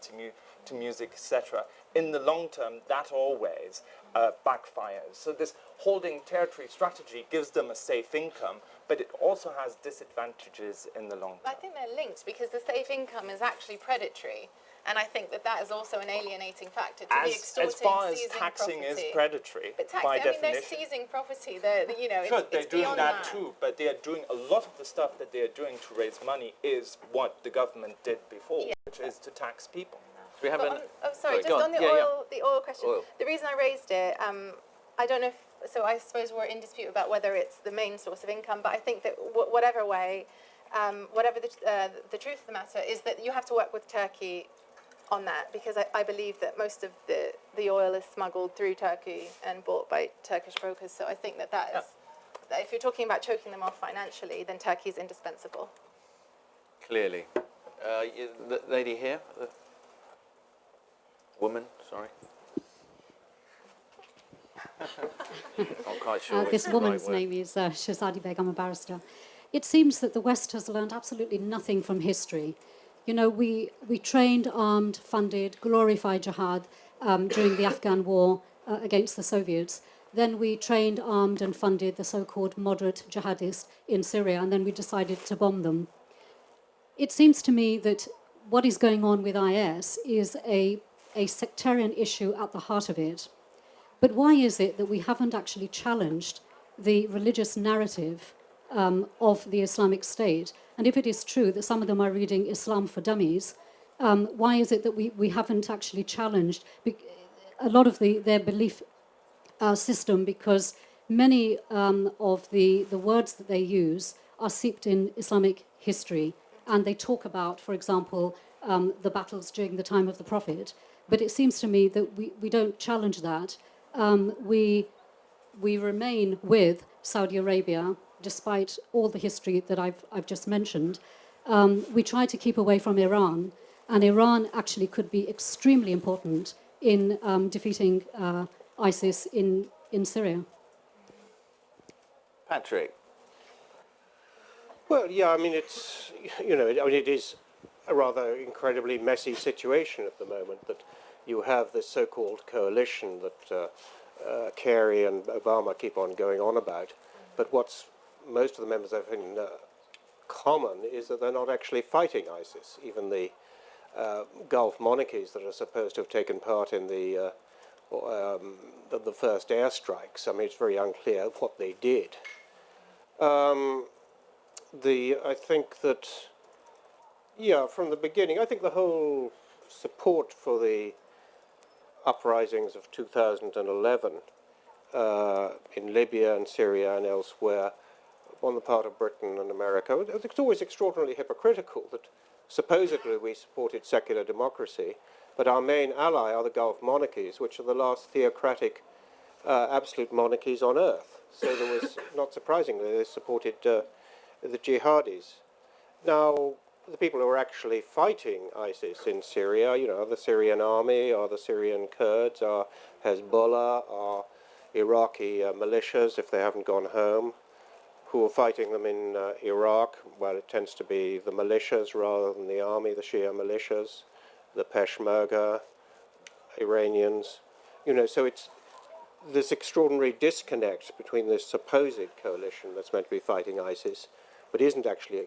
to music, etc. In the long term, that always backfires. So this holding territory strategy gives them a safe income, but it also has disadvantages in the long term. I think they're linked because the safe income is actually predatory. And I think that is also an alienating factor to be extorting, as far as seizing taxing property. is predatory, But by they're definition. seizing property. Sure, they're it's doing beyond that too, but they are doing a lot of the stuff that they are doing to raise money is what the government did before, which is to tax people. We have just on the oil question. Oil. The reason I raised it, I don't know if, so I suppose we're in dispute about whether it's the main source of income, but I think that whatever way, whatever the truth of the matter is that you have to work with Turkey on that, because I believe that most of the oil is smuggled through Turkey and bought by Turkish brokers. So I think that is, that if you're talking about choking them off financially, then Turkey is indispensable. Clearly. The lady here, the woman, sorry. Not quite sure. This woman's name is Shahzadi Beg. I'm a barrister. It seems that the West has learned absolutely nothing from history. You know, we trained, armed, funded, glorified jihad during the Afghan war against the Soviets. Then we trained, armed, and funded the so-called moderate jihadists in Syria, and then we decided to bomb them. It seems to me that what is going on with IS is a sectarian issue at the heart of it. But why is it that we haven't actually challenged the religious narrative of the Islamic State? And if it is true that some of them are reading Islam for Dummies, why is it that we haven't actually challenged a lot of their belief system? Because many of the words that they use are seeped in Islamic history, and they talk about, for example, the battles during the time of the Prophet. But it seems to me that we don't challenge that. We remain with Saudi Arabia, despite all the history that I've just mentioned. We try to keep away from Iran, and Iran actually could be extremely important in defeating ISIS in Syria. Patrick. Well, yeah, I mean, it is a rather incredibly messy situation at the moment that you have this so-called coalition that Kerry and Obama keep on going on about. But what's most of the members have in common is that they're not actually fighting ISIS. Even the Gulf monarchies that are supposed to have taken part in the first airstrikes, I mean, it's very unclear what they did. I think that, yeah, from the beginning, I think the whole support for the uprisings of 2011 in Libya and Syria and elsewhere on the part of Britain and America, it's always extraordinarily hypocritical that supposedly we supported secular democracy, but our main ally are the Gulf monarchies, which are the last theocratic absolute monarchies on earth. So there was, not surprisingly, they supported the jihadis. Now, the people who are actually fighting ISIS in Syria, you know, the Syrian army, or the Syrian Kurds, or Hezbollah, or Iraqi militias, if they haven't gone home, who are fighting them in Iraq. Well, it tends to be the militias rather than the army, the Shia militias, the Peshmerga, Iranians. You know, so it's this extraordinary disconnect between this supposed coalition that's meant to be fighting ISIS, but isn't actually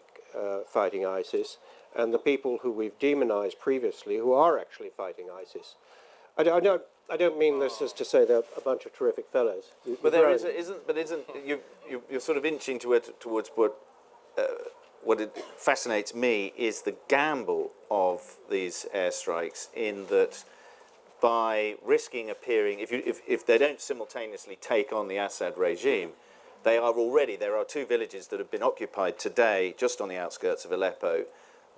fighting ISIS, and the people who we've demonized previously who are actually fighting ISIS. I don't mean this as to say they're a bunch of terrific fellows. But there isn't you're sort of inching towards what it fascinates me is the gamble of these airstrikes, in that by risking appearing, if they don't simultaneously take on the Assad regime, there are two villages that have been occupied today, just on the outskirts of Aleppo,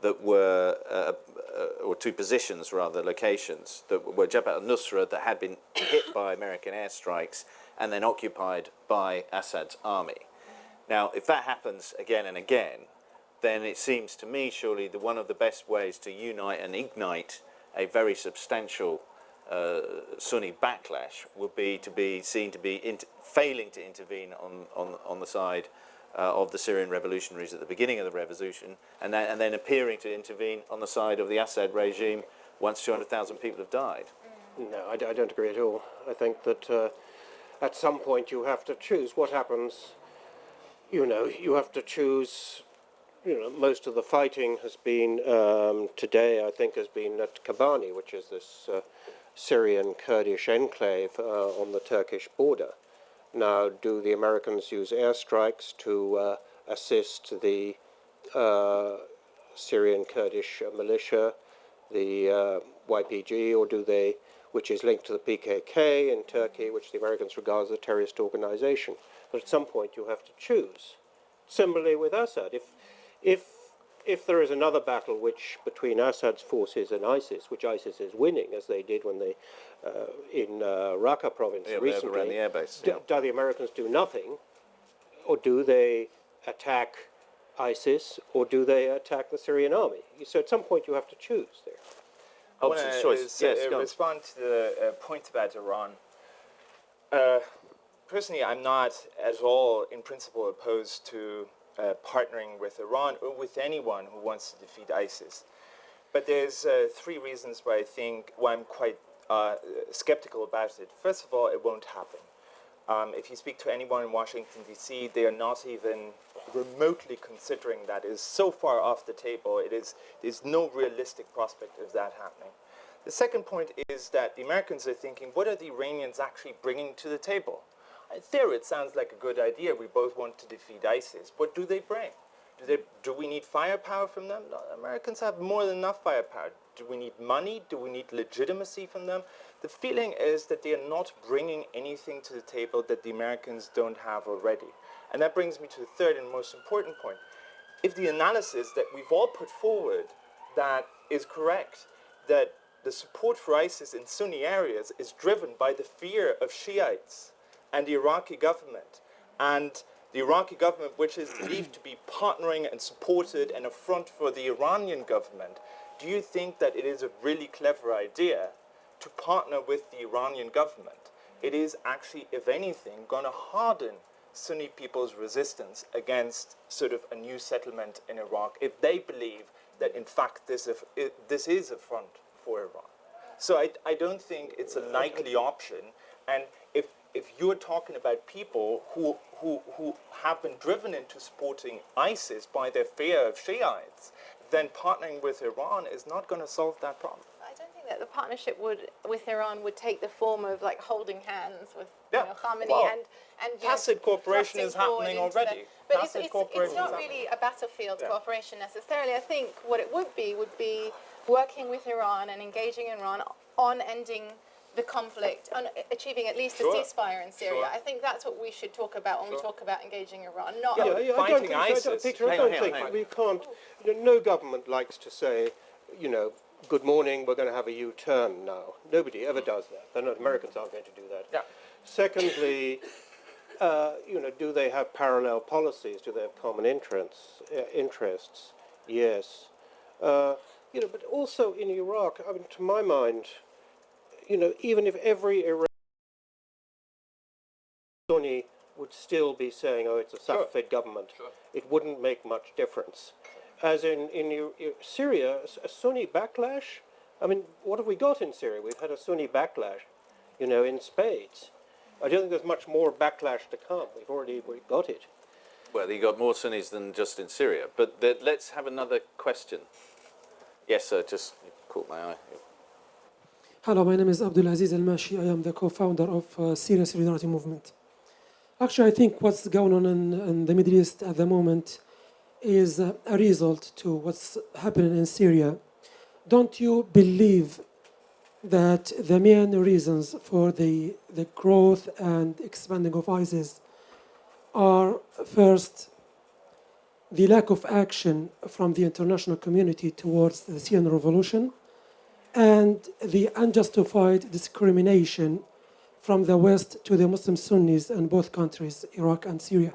that were, or two positions rather, locations, that were Jabhat al-Nusra, that had been hit by American airstrikes and then occupied by Assad's army. Now, if that happens again and again, then it seems to me surely that one of the best ways to unite and ignite a very substantial Sunni backlash would be to be seen to be failing to intervene on the side of the Syrian revolutionaries at the beginning of the revolution, and then appearing to intervene on the side of the Assad regime once 200,000 people have died. No, I don't agree at all. I think that at some point you have to choose what happens. You know, you have to choose. You know, most of the fighting has been today, I think, has been at Kobani, which is this Syrian Kurdish enclave on the Turkish border. Now, do the Americans use airstrikes to assist the Syrian Kurdish militia, the YPG, or do they, which is linked to the PKK in Turkey, which the Americans regard as a terrorist organization? But at some point you have to choose. Similarly with Assad, if there is another battle which between Assad's forces and ISIS, which ISIS is winning, as they did when they in Raqqa province recently, around the airbase. Do the Americans do nothing, or do they attack ISIS, or do they attack the Syrian army? So at some point you have to choose there. Hobson's choice. Yes, go on. Respond to the point about Iran. Personally, I'm not at all, in principle, opposed to partnering with Iran or with anyone who wants to defeat ISIS. But there's three reasons why I'm quite skeptical about it. First of all, it won't happen. If you speak to anyone in Washington, D.C., they are not even remotely considering that. It is so far off the table. There's no realistic prospect of that happening. The second point is that the Americans are thinking, what are the Iranians actually bringing to the table? In theory, it sounds like a good idea. We both want to defeat ISIS. What do they bring? Do we need firepower from them? No, Americans have more than enough firepower. Do we need money? Do we need legitimacy from them? The feeling is that they are not bringing anything to the table that the Americans don't have already. And that brings me to the third and most important point. If the analysis that we've all put forward that is correct, that the support for ISIS in Sunni areas is driven by the fear of Shiites and the Iraqi government, and the Iraqi government, which is believed to be partnering and supported and a front for the Iranian government, do you think that it is a really clever idea to partner with the Iranian government? It is actually, if anything, going to harden Sunni people's resistance against sort of a new settlement in Iraq, if they believe that in fact this is a front for Iran. So I don't think it's a likely option. And if you're talking about people who have been driven into supporting ISIS by their fear of Shiites, then partnering with Iran is not going to solve that problem. I don't think that the partnership with Iran would take the form of like holding hands with Khamenei well, and tacit cooperation is happening already. But it's not really a battlefield cooperation necessarily. I think what it would be working with Iran and engaging Iran on ending the conflict, on achieving at least a ceasefire in Syria. I think that's what we should talk about when we talk about engaging Iran, not fighting ISIS. Peter, I don't think we can't. No government likes to say, good morning, we're going to have a U-turn now. Nobody ever does that. The Americans aren't going to do that. Yeah. Secondly, do they have parallel policies? Do they have common interests? Yes. But also in Iraq, I mean, to my mind, even if every Iraqi Sunni would still be saying, oh, it's a Salafist government, it wouldn't make much difference. As in Syria, a Sunni backlash, I mean, what have we got in Syria? We've had a Sunni backlash, in spades. I don't think there's much more backlash to come. We've got it. Well, you got more Sunnis than just in Syria. But let's have another question. Yes, sir, just caught my eye. Hello, my name is Abdulaziz Al-Mashi. I am the co-founder of Syria Solidarity Movement. Actually, I think what's going on in the Middle East at the moment is a result to what's happening in Syria. Don't you believe that the main reasons for the growth and expanding of ISIS are, first, the lack of action from the international community towards the Syrian revolution, and the unjustified discrimination from the West to the Muslim Sunnis in both countries, Iraq and Syria?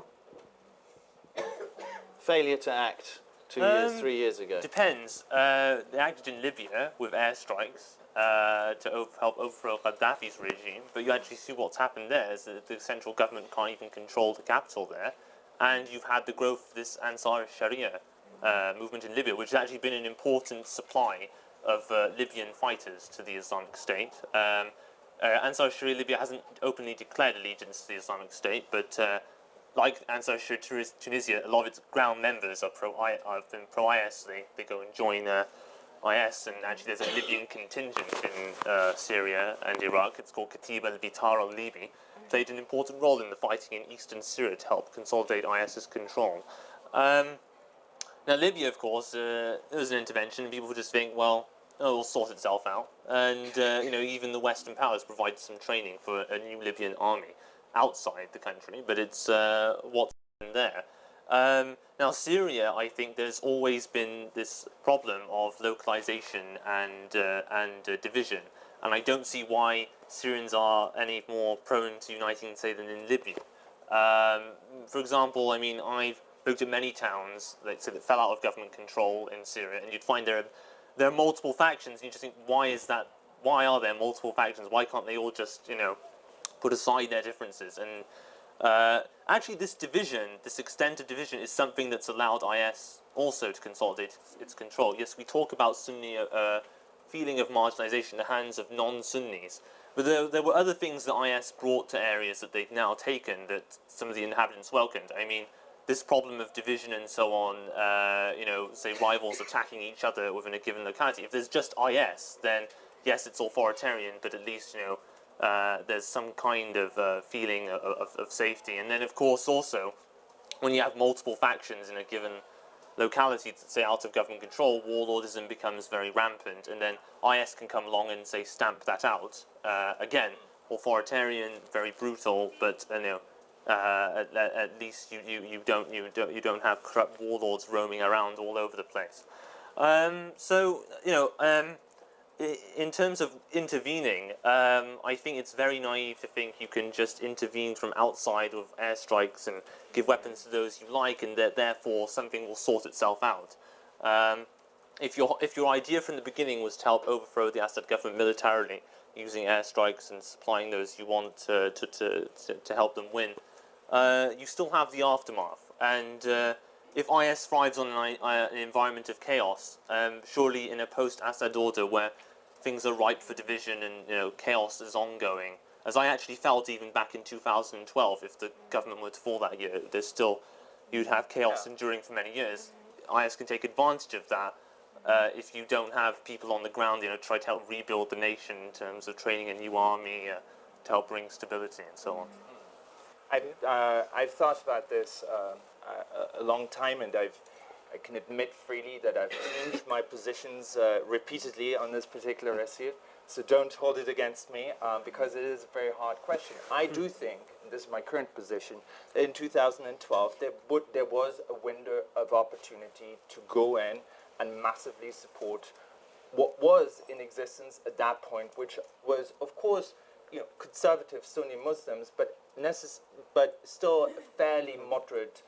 Failure to act 2 years, 3 years ago. Depends. They acted in Libya with airstrikes to help overthrow Gaddafi's regime, but you actually see what's happened there is that the central government can't even control the capital there, and you've had the growth of this Ansar Sharia movement in Libya, which has actually been an important supply of Libyan fighters to the Islamic State. Ansar Sharia Libya hasn't openly declared allegiance to the Islamic State, but like Ansar Sharia Tunisia, a lot of its ground members are pro-IS. They go and join IS, and actually there's a Libyan contingent in Syria and Iraq. It's called Katiba al-Bitar al-Libi. Played an important role in the fighting in eastern Syria to help consolidate IS's control. Now Libya, of course, there was an intervention. People would just think, well, it'll sort itself out. And even the Western powers provided some training for a new Libyan army outside the country, but it's what's happened there. Now Syria, I think there's always been this problem of localization and division, and I don't see why Syrians are any more prone to uniting, say, than in Libya. For example, I mean, I've looked at many towns that fell out of government control in Syria, and you'd find there are multiple factions, and you just think, why is that? Why are there multiple factions? Why can't they all just, put aside their differences? And actually, this division, this extended division, is something that's allowed IS also to consolidate its control. Yes, we talk about Sunni feeling of marginalization in the hands of non-Sunnis, but there were other things that IS brought to areas that they've now taken that some of the inhabitants welcomed. I mean, this problem of division and so on, say rivals attacking each other within a given locality. If there's just IS, then yes, it's authoritarian, but at least, there's some kind of feeling of safety. And then, of course, also, when you have multiple factions in a given locality, say, out of government control, warlordism becomes very rampant, and then IS can come along and, say, stamp that out. Again, authoritarian, very brutal, but, at least you don't have corrupt warlords roaming around all over the place. In terms of intervening, I think it's very naive to think you can just intervene from outside with airstrikes and give weapons to those you like, and that therefore something will sort itself out. If your idea from the beginning was to help overthrow the Assad government militarily, using airstrikes and supplying those you want to help them win, you still have the aftermath. And if IS thrives on an environment of chaos, surely in a post-Assad order where things are ripe for division and chaos is ongoing. As I actually felt even back in 2012, if the government were to fall that year, you'd have chaos enduring for many years. IS can take advantage of that if you don't have people on the ground, try to help rebuild the nation in terms of training a new army to help bring stability and so on. I've thought about this a long time, and I can admit freely that I've changed my positions repeatedly on this particular issue. So don't hold it against me, because it is a very hard question. I do think, and this is my current position, that in 2012 there was a window of opportunity to go in and massively support what was in existence at that point, which was, of course, conservative Sunni Muslims, but still a fairly moderate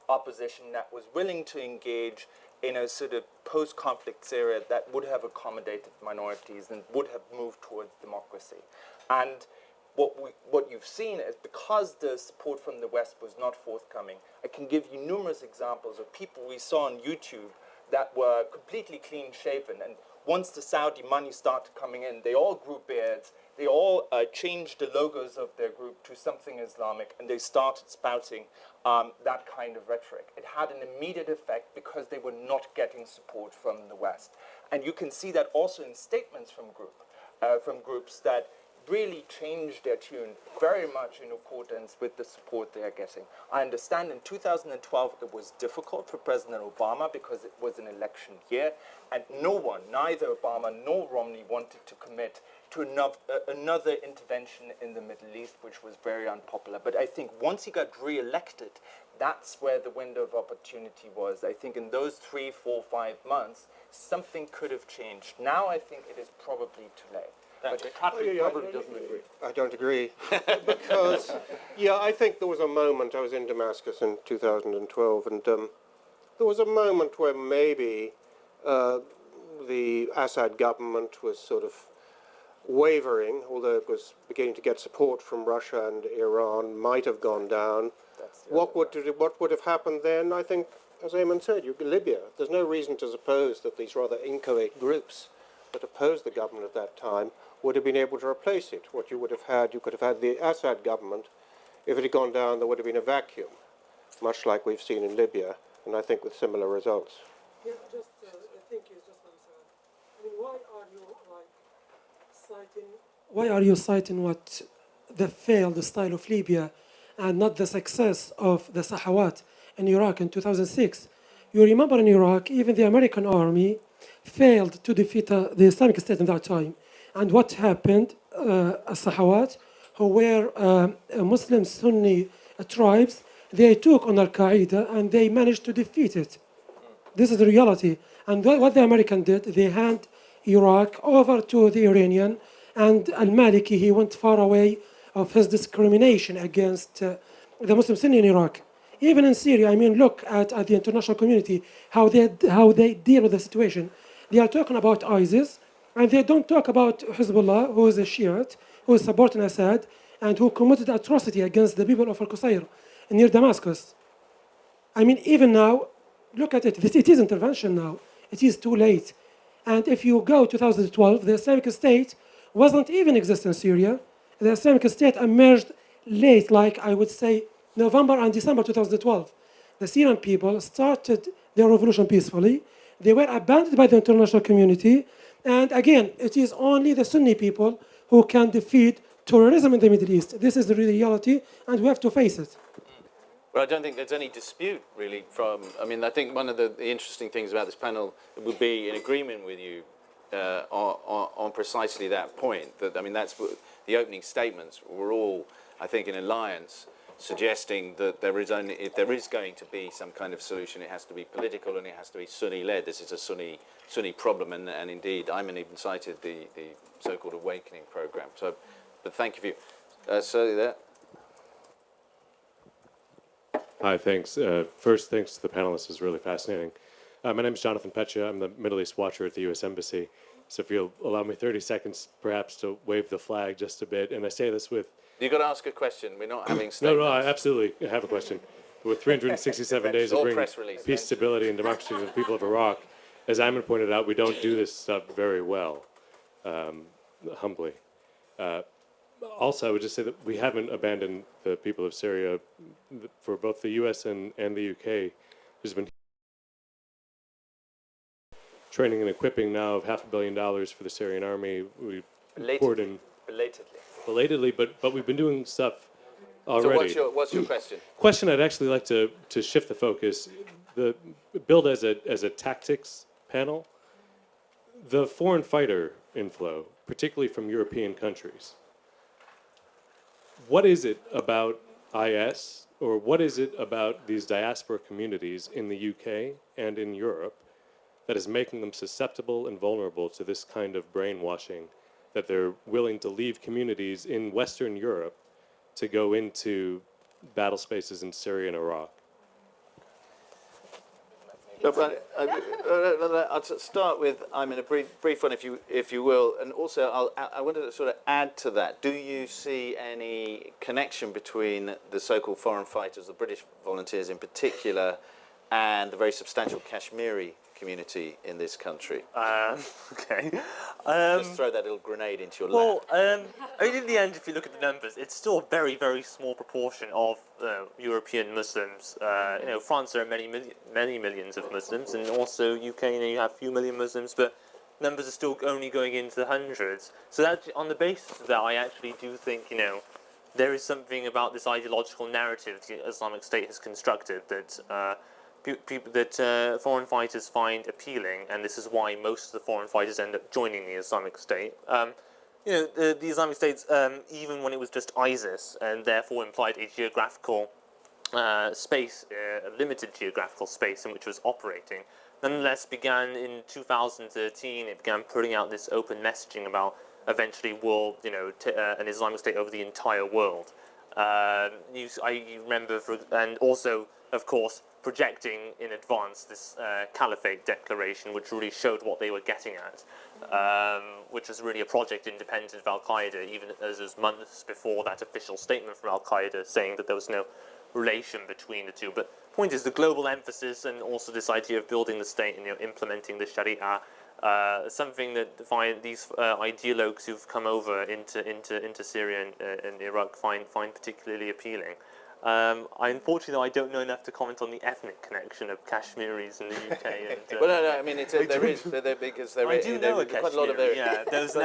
opposition that was willing to engage in a sort of post-conflict Syria that would have accommodated minorities and would have moved towards democracy. And what you've seen is, because the support from the West was not forthcoming, I can give you numerous examples of people we saw on YouTube that were completely clean-shaven, and once the Saudi money started coming in, they all grew beards, they all changed the logos of their group to something Islamic, and they started spouting that kind of rhetoric. It had an immediate effect because they were not getting support from the West. And you can see that also in statements from groups that really changed their tune very much in accordance with the support they are getting. I understand in 2012 it was difficult for President Obama because it was an election year, and no one, neither Obama nor Romney, wanted to commit to another intervention in the Middle East, which was very unpopular. But I think once he got re-elected, that's where the window of opportunity was. I think in those 3, 4, 5 months, something could have changed. Now I think it is probably too late. But Patrick probably doesn't agree. I don't agree. Because, I think there was a moment, I was in Damascus in 2012, and there was a moment where maybe the Assad government was sort of wavering, although it was beginning to get support from Russia and Iran, might have gone down. What would have happened then? I think, as Aymenn said, Libya. There's no reason to suppose that these rather inchoate groups that opposed the government at that time would have been able to replace it. What you could have had the Assad government. If it had gone down, there would have been a vacuum, much like we've seen in Libya, and I think with similar results. Yeah, just thank you. Just I mean, why are you citing what the failed style of Libya, and not the success of the Sahawat in Iraq in 2006? You remember in Iraq, even the American army failed to defeat the Islamic State in that time. And what happened? Sahawat, who were Muslim Sunni tribes, they took on al-Qaeda and they managed to defeat it. This is the reality. And what the American did, they handed Iraq over to the Iranian, and al-Maliki, he went far away of his discrimination against the Muslim Sunni in Iraq. Even in Syria, I mean, look at the international community, how they deal with the situation. They are talking about ISIS, and they don't talk about Hezbollah, who is a Shiite, who is supporting Assad, and who committed atrocity against the people of Al-Qusayr near Damascus. I mean, even now, look at it. It is intervention now. It is too late. And if you go to 2012, the Islamic State wasn't even exist in Syria. The Islamic State emerged late, like I would say November and December 2012. The Syrian people started their revolution peacefully. They were abandoned by the international community. And again, it is only the Sunni people who can defeat terrorism in the Middle East. This is the reality, and we have to face it. Well, I don't think there's any dispute, really, I think one of the interesting things about this panel would be in agreement with you on precisely that point. That, I mean, that's the opening statements were all, I think, in alliance, suggesting that if there is going to be some kind of solution, it has to be political and it has to be Sunni-led. This is a Sunni problem, and indeed, Aymenn even cited the so-called Awakening program. So, but thank you for you. Certainly there. Hi, thanks. First, thanks to the panelists. It was really fascinating. My name is Jonathan Petcha. I'm the Middle East watcher at the U.S. Embassy. So if you'll allow me 30 seconds, perhaps, to wave the flag just a bit. And I say this with... You've got to ask a question. We're not having statements. No, I absolutely have a question. With 367 days of bringing peace, stability, and democracy to the people of Iraq, as Aymenn pointed out, we don't do this stuff very well. humbly. Also, I would just say that we haven't abandoned the people of Syria. For both the US and the UK, there's been training and equipping now of $500 million for the Syrian army. We poured in belatedly, but we've been doing stuff already. So what's your question? Question I'd actually like to shift the focus, build as a tactics panel, the foreign fighter inflow, particularly from European countries. What is it about IS, or what is it about these diaspora communities in the UK and in Europe that is making them susceptible and vulnerable to this kind of brainwashing, that they're willing to leave communities in Western Europe to go into battle spaces in Syria and Iraq? I'll start with, a brief one, if you will, and also I wanted to sort of add to that. Do you see any connection between the so-called foreign fighters, the British volunteers in particular, and the very substantial Kashmiri community in this country? Okay. Just throw that little grenade into your lap. Well, I mean, in the end, if you look at the numbers, it's still a very, very small proportion of European Muslims. France, there are many millions of Muslims, and also UK, you have a few million Muslims, but numbers are still only going into the hundreds. So that, on the basis of that, I actually do think, there is something about this ideological narrative the Islamic State has constructed that foreign fighters find appealing, and this is why most of the foreign fighters end up joining the Islamic State. The Islamic State, even when it was just ISIS, and therefore implied a geographical space, a limited geographical space in which it was operating, nonetheless began in 2013. It began putting out this open messaging about eventually an Islamic State over the entire world. I remember, and also, of course, projecting in advance this caliphate declaration, which really showed what they were getting at, which was really a project independent of al-Qaeda, even as it was months before that official statement from al-Qaeda saying that there was no relation between the two. But the point is the global emphasis, and also this idea of building the state and implementing the Sharia, something that these ideologues who've come over into Syria and Iraq find particularly appealing. Unfortunately, I don't know enough to comment on the ethnic connection of Kashmiris in the UK. And, well, no, I mean, because there is quite a lot of there. Yeah, because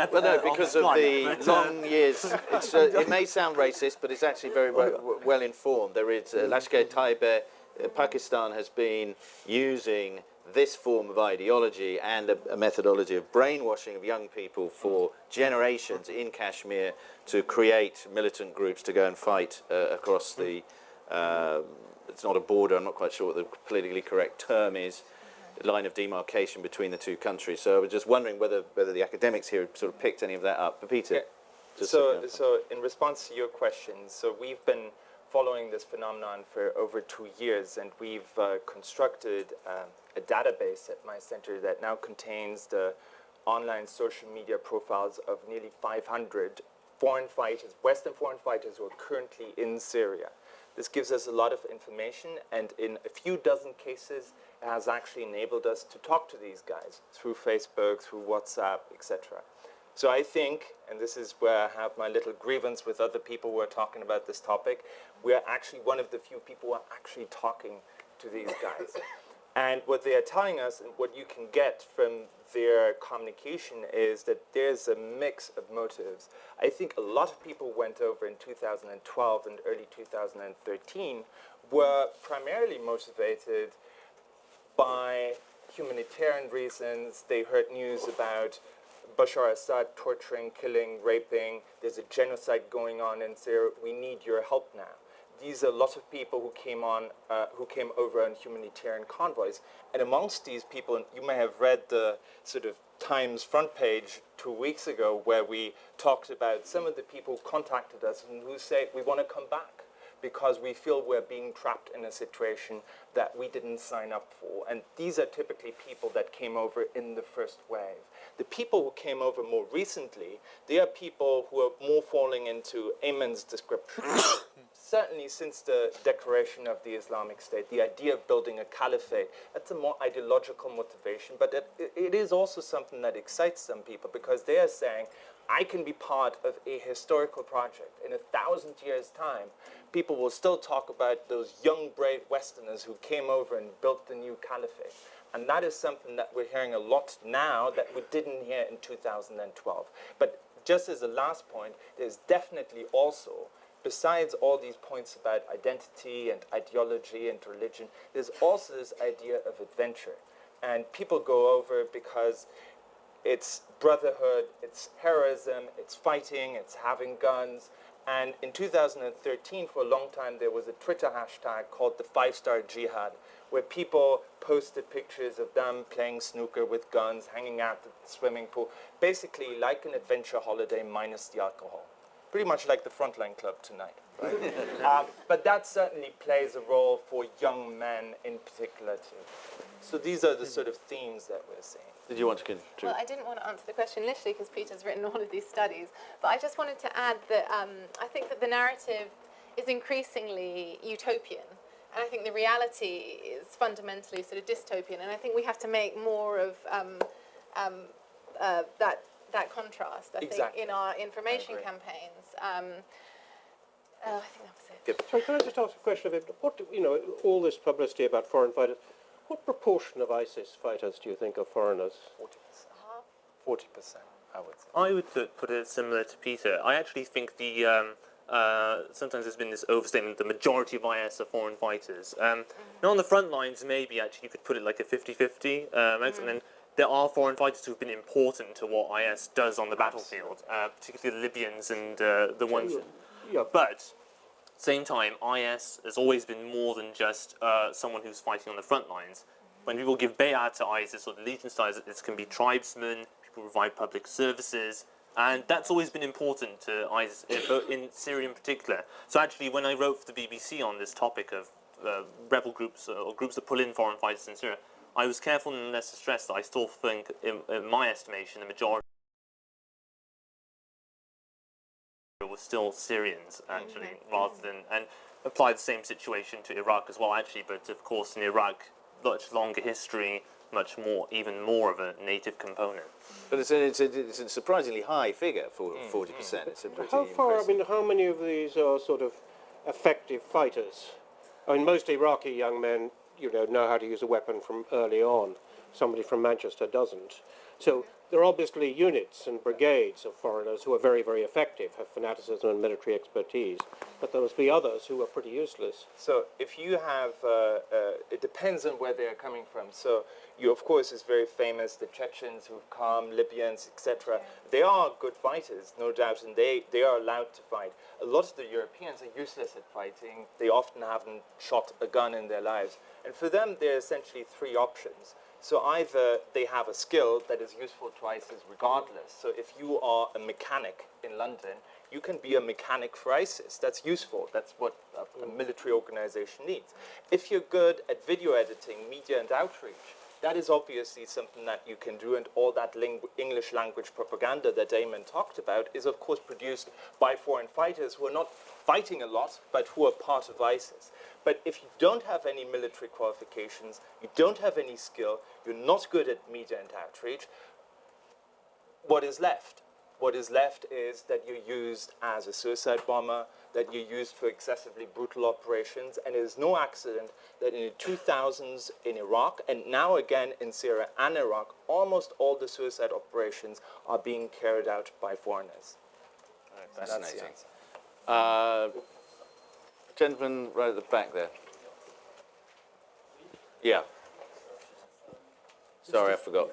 of the long years. It may sound racist, but it's actually very well informed. There is Lashkar-e-Taiba. Pakistan has been using this form of ideology and a methodology of brainwashing of young people for generations in Kashmir to create militant groups to go and fight across the, it's not a border, I'm not quite sure what the politically correct term is, line of demarcation between the two countries. So I was just wondering whether the academics here sort of picked any of that up. But Peter. Yeah. So in response to your question, so we've been following this phenomenon for over 2 years, and we've constructed a database at my center that now contains the online social media profiles of nearly 500 foreign fighters, Western foreign fighters who are currently in Syria. This gives us a lot of information, and in a few dozen cases it has actually enabled us to talk to these guys through Facebook, through WhatsApp, etc. So I think, and this is where I have my little grievance with other people who are talking about this topic, we are actually one of the few people who are actually talking to these guys. And what they are telling us, and what you can get from their communication, is that there's a mix of motives. I think a lot of people went over in 2012 and early 2013 were primarily motivated by humanitarian reasons. They heard news about Bashar al-Assad torturing, killing, raping. There's a genocide going on in Syria. We need your help now. These are lots of people who came over on humanitarian convoys. And amongst these people, and you may have read the sort of Times front page 2 weeks ago, where we talked about some of the people who contacted us and who say, we want to come back because we feel we're being trapped in a situation that we didn't sign up for. And these are typically people that came over in the first wave. The people who came over more recently, they are people who are more falling into Aymenn's description. certainly since the declaration of the Islamic State, the idea of building a caliphate, that's a more ideological motivation, but it is also something that excites some people because they are saying, I can be part of a historical project. In 1,000 years' time, people will still talk about those young, brave Westerners who came over and built the new caliphate. And that is something that we're hearing a lot now that we didn't hear in 2012. But just as a last point, there's definitely also, besides all these points about identity and ideology and religion, there's also this idea of adventure. And people go over because it's brotherhood, it's heroism, it's fighting, it's having guns. And in 2013, for a long time, there was a Twitter hashtag called the 5-Star Jihad, where people posted pictures of them playing snooker with guns, hanging out at the swimming pool, basically like an adventure holiday minus the alcohol. Pretty much like the Frontline Club tonight. Right? But that certainly plays a role for young men in particular too. So these are the sort of themes that we're seeing. Did you want to contribute? Well, I didn't want to answer the question initially because Peter's written all of these studies, but I just wanted to add that I think that the narrative is increasingly utopian, and I think the reality is fundamentally sort of dystopian, and I think we have to make more of that contrast, I think, in our information campaigns. I think that was it. So can I just ask a question of him? What, all this publicity about foreign fighters, what proportion of ISIS fighters do you think are foreigners? 40%, I would say. I would put it similar to Peter. I actually think sometimes there's been this overstatement, the majority of IS are foreign fighters. Now on the front lines, maybe actually you could put it like a 50-50 mix, and then there are foreign fighters who've been important to what IS does on the battlefield, particularly the Libyans and the ones. Yeah. But same time, IS has always been more than just someone who's fighting on the front lines. When people give bay'ah to ISIS or the allegiance to ISIS, it can be tribesmen, people provide public services, and that's always been important to ISIS, in Syria in particular. So actually, when I wrote for the BBC on this topic of rebel groups or groups that pull in foreign fighters in Syria, I was careful nonetheless to stress that I still think, in my estimation, the majority was still Syrians, actually, rather than, and apply the same situation to Iraq as well, actually, but of course in Iraq, much longer history, even more of a native component. But it's a surprisingly high figure for 40%. It's a pretty How far, impressive. how many of these are sort of effective fighters? I mean, most Iraqi young men, know how to use a weapon from early on. Somebody from Manchester doesn't. So there are obviously units and brigades of foreigners who are very, very effective, have fanaticism and military expertise. But there must be others who are pretty useless. So if you have, it depends on where they are coming from. So you, of course, is very famous, the Chechens who've come, Libyans, etc. They are good fighters, no doubt, and they are allowed to fight. A lot of the Europeans are useless at fighting. They often haven't shot a gun in their lives. And for them, there are essentially three options. So either they have a skill that is useful to ISIS regardless. So if you are a mechanic in London, you can be a mechanic for ISIS. That's useful. That's what a military organization needs. If you're good at video editing, media and outreach, that is obviously something that you can do, and all that English language propaganda that Aymenn talked about is of course produced by foreign fighters who are not fighting a lot, but who are part of ISIS. But if you don't have any military qualifications, you don't have any skill, you're not good at media and outreach, what is left? What is left is that you're used as a suicide bomber, that you're used for excessively brutal operations, and it is no accident that in the 2000s in Iraq, and now again in Syria and Iraq, almost all the suicide operations are being carried out by foreigners. Fascinating. Gentleman right at the back there. Yeah. Sorry, I forgot.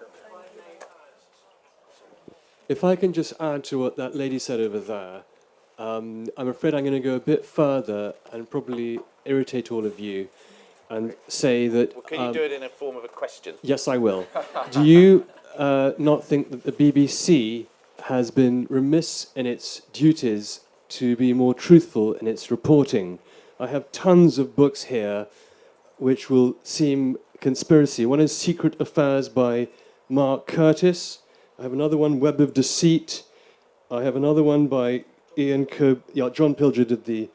If I can just add to what that lady said over there, I'm afraid I'm going to go a bit further and probably irritate all of you and say that... Well, can you do it in a form of a question? Yes, I will. Do you not think that the BBC has been remiss in its duties to be more truthful in its reporting? I have tons of books here which will seem conspiracy. One is Secret Affairs by Mark Curtis. I have another one, Web of Deceit. I have another one by Ian John Pilger did the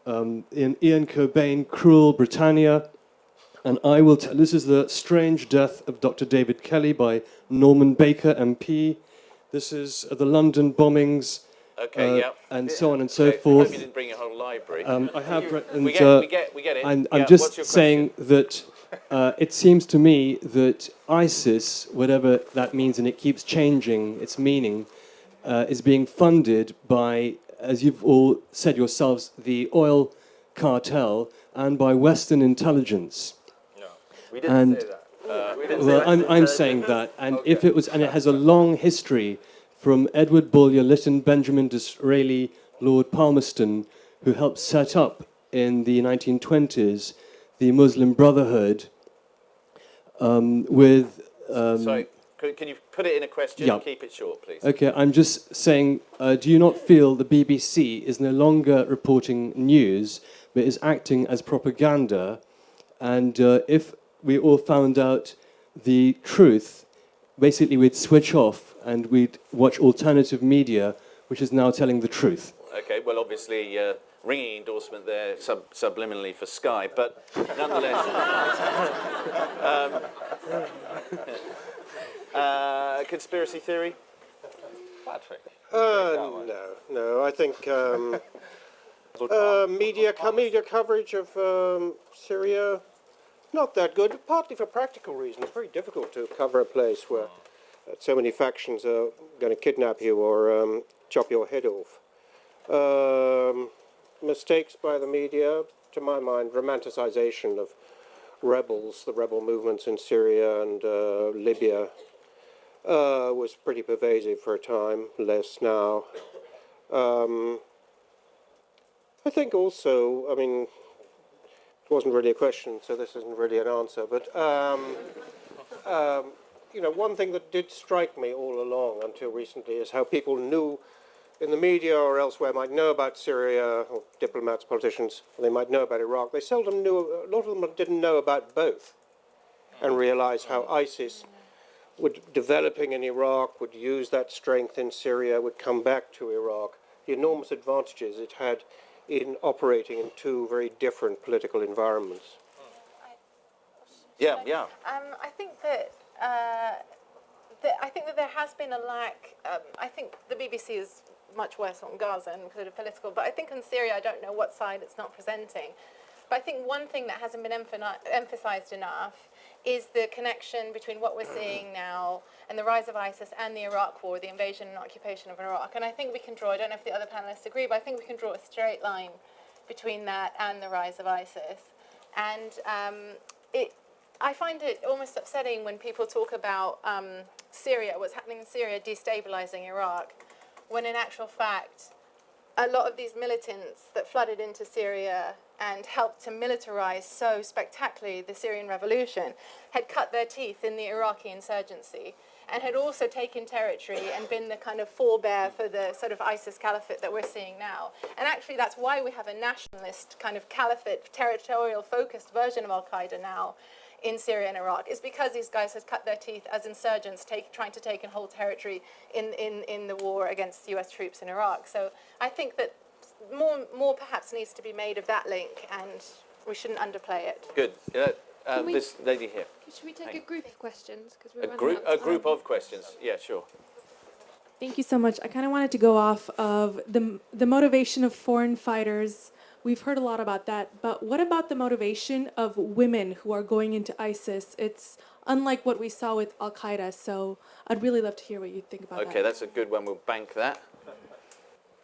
in Ian Cobain, Cruel Britannia. And I will this is The Strange Death of Dr. David Kelly by Norman Baker, MP. This is the London bombings, and so on and so forth. I hope you didn't bring your whole library. I have we get it. I'm just saying that it seems to me that ISIS, whatever that means, and it keeps changing its meaning, is being funded by, as you've all said yourselves, the oil cartel and by Western intelligence. No, we didn't say that. I'm saying that, and if it was, and it has a long history from Edward Bullier Lytton, Benjamin Disraeli, Lord Palmerston, who helped set up in the 1920s the Muslim Brotherhood with. Sorry, can you put it in a question? Yeah. Keep it short, please. Okay, I'm just saying, do you not feel the BBC is no longer reporting news, but is acting as propaganda? And if we all found out the truth, basically we'd switch off and we'd watch alternative media, which is now telling the truth. Okay, well, obviously, ringing endorsement there subliminally for Sky, but nonetheless. Conspiracy theory? Patrick. No. I think media coverage of Syria, not that good, partly for practical reasons. It's very difficult to cover a place where so many factions are going to kidnap you or chop your head off. Mistakes by the media, to my mind, romanticization of rebels, the rebel movements in Syria and Libya was pretty pervasive for a time, less now. I think also, I mean, it wasn't really a question, so this isn't really an answer, but you know, one thing that did strike me all along until recently is how people knew in the media or elsewhere might know about Syria, or diplomats, politicians, they might know about Iraq. They seldom knew, a lot of them didn't know about both and realize how ISIS would, developing in Iraq, would use that strength in Syria, would come back to Iraq, the enormous advantages it had in operating in two very different political environments. Yeah. I think that there has been a lack. I think the BBC is much worse on Gaza and sort of political, but I think on Syria, I don't know what side it's not presenting. But I think one thing that hasn't been emphasized enough is the connection between what we're seeing now and the rise of ISIS and the Iraq war, the invasion and occupation of Iraq. And I think we can draw, I don't know if the other panelists agree, but I think we can draw a straight line between that and the rise of ISIS. And I find it almost upsetting when people talk about Syria, what's happening in Syria, destabilizing Iraq, when in actual fact, a lot of these militants that flooded into Syria and helped to militarize so spectacularly the Syrian revolution had cut their teeth in the Iraqi insurgency and had also taken territory and been the kind of forebear for the sort of ISIS caliphate that we're seeing now. And actually that's why we have a nationalist kind of caliphate, territorial focused version of al-Qaeda now in Syria and Iraq, is because these guys had cut their teeth as insurgents trying to take and hold territory in the war against US troops in Iraq. So I think that more perhaps needs to be made of that link, and we shouldn't underplay it. Good. This lady here. Should we take a group of questions? A group of questions. Yeah, sure. Thank you so much. I kind of wanted to go off of the motivation of foreign fighters. We've heard a lot about that, but what about the motivation of women who are going into ISIS? It's unlike what we saw with al-Qaeda, so I'd really love to hear what you think about that. Okay, that's a good one. We'll bank that.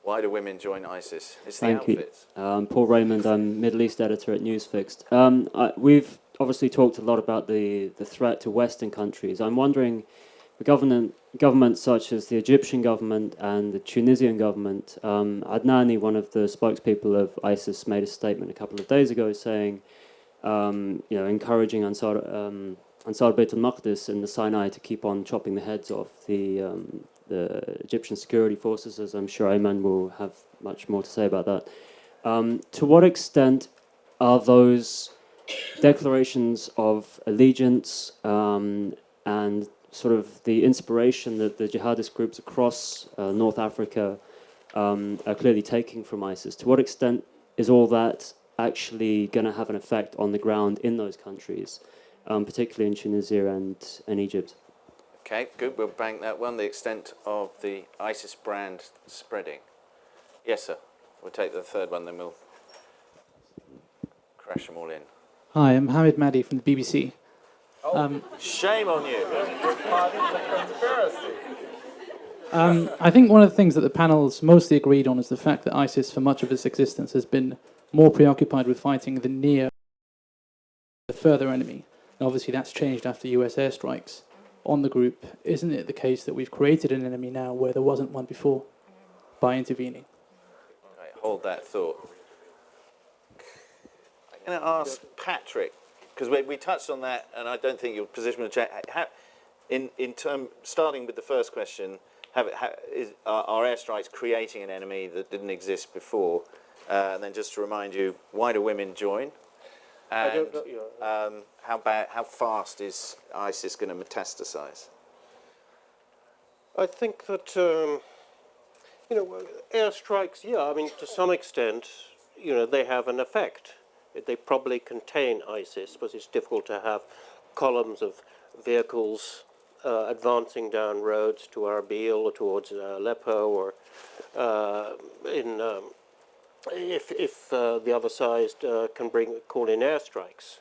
Why do women join ISIS? It's the Thank outfits. you. I'm Paul Raymond. I'm Middle East editor at Newsfixed. We've obviously talked a lot about the threat to Western countries. I'm wondering, the governments such as the Egyptian government and the Tunisian government, Adnani, one of the spokespeople of ISIS, made a statement a couple of days ago saying, encouraging Ansar Beit al-Maqdis in the Sinai to keep on chopping the heads off the Egyptian security forces, as I'm sure Aymenn will have much more to say about that. To what extent are those declarations of allegiance and sort of the inspiration that the jihadist groups across North Africa are clearly taking from ISIS, to what extent is all that actually going to have an effect on the ground in those countries, particularly in Tunisia and Egypt? Okay, good. We'll bank that one. The extent of the ISIS brand spreading. Yes, sir. We'll take the third one, then we'll crash them all in. Hi, I'm Hamid Mahdi from the BBC. Shame on you. I think one of the things that the panel's mostly agreed on is the fact that ISIS, for much of its existence, has been more preoccupied with fighting the near, the further enemy. And obviously that's changed after US airstrikes on the group. Isn't it the case that we've created an enemy now where there wasn't one before by intervening? Right, hold that thought. I'm going to ask Patrick, because we touched on that, and I don't think your position will change. Starting with the first question, are airstrikes creating an enemy that didn't exist before? And then just to remind you, why do women join? And how fast is ISIS going to metastasize? I think that, airstrikes, I mean, to some extent, they have an effect. They probably contain ISIS, but it's difficult to have columns of vehicles advancing down roads to Erbil or towards Aleppo, or if the other side can call in airstrikes.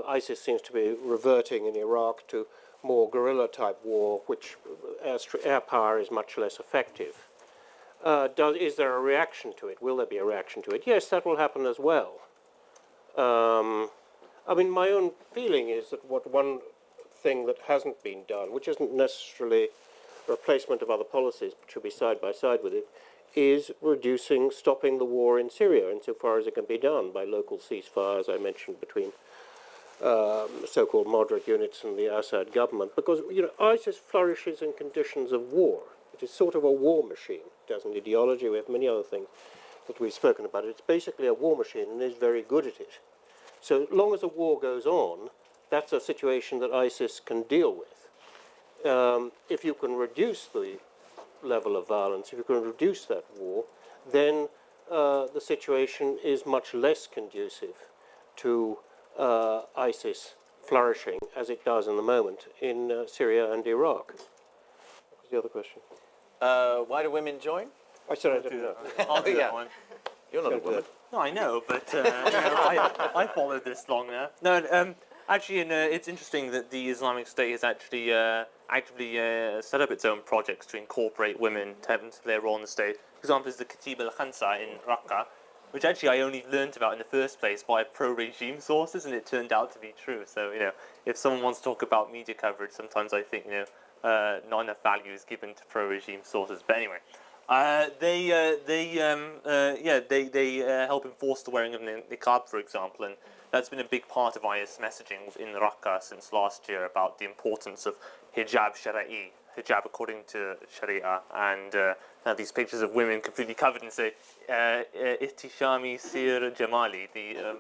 ISIS seems to be reverting in Iraq to more guerrilla-type war, which air power is much less effective. Is there a reaction to it? Will there be a reaction to it? Yes, that will happen as well. I mean, my own feeling is that one thing that hasn't been done, which isn't necessarily a replacement of other policies, but should be side by side with it, is stopping the war in Syria insofar as it can be done by local ceasefires, I mentioned, between so-called moderate units and the Assad government. Because, ISIS flourishes in conditions of war. It is sort of a war machine. It has an ideology. We have many other things that we've spoken about. It's basically a war machine and is very good at it. So as long as a war goes on, that's a situation that ISIS can deal with. If you can reduce the level of violence, if you can reduce that war, then the situation is much less conducive to ISIS flourishing as it does in the moment in Syria and Iraq. What was the other question? Why do women join? I said I didn't know. I'll do that one. You're not a woman. No, I know, but I followed this long enough. No, actually, it's interesting that the Islamic State has actually actively set up its own projects to incorporate women to their role in the state. For example, is the Katib al-Khansa in Raqqa, which actually I only learned about in the first place by pro-regime sources, and it turned out to be true. So, if someone wants to talk about media coverage, sometimes I think, not enough value is given to pro-regime sources. But anyway, they help enforce the wearing of niqab, for example, and that's been a big part of IS messaging in Raqqa since last year about the importance of hijab shara'i, hijab according to Sharia, and these pictures of women completely covered and say, ihtishami sir jamali,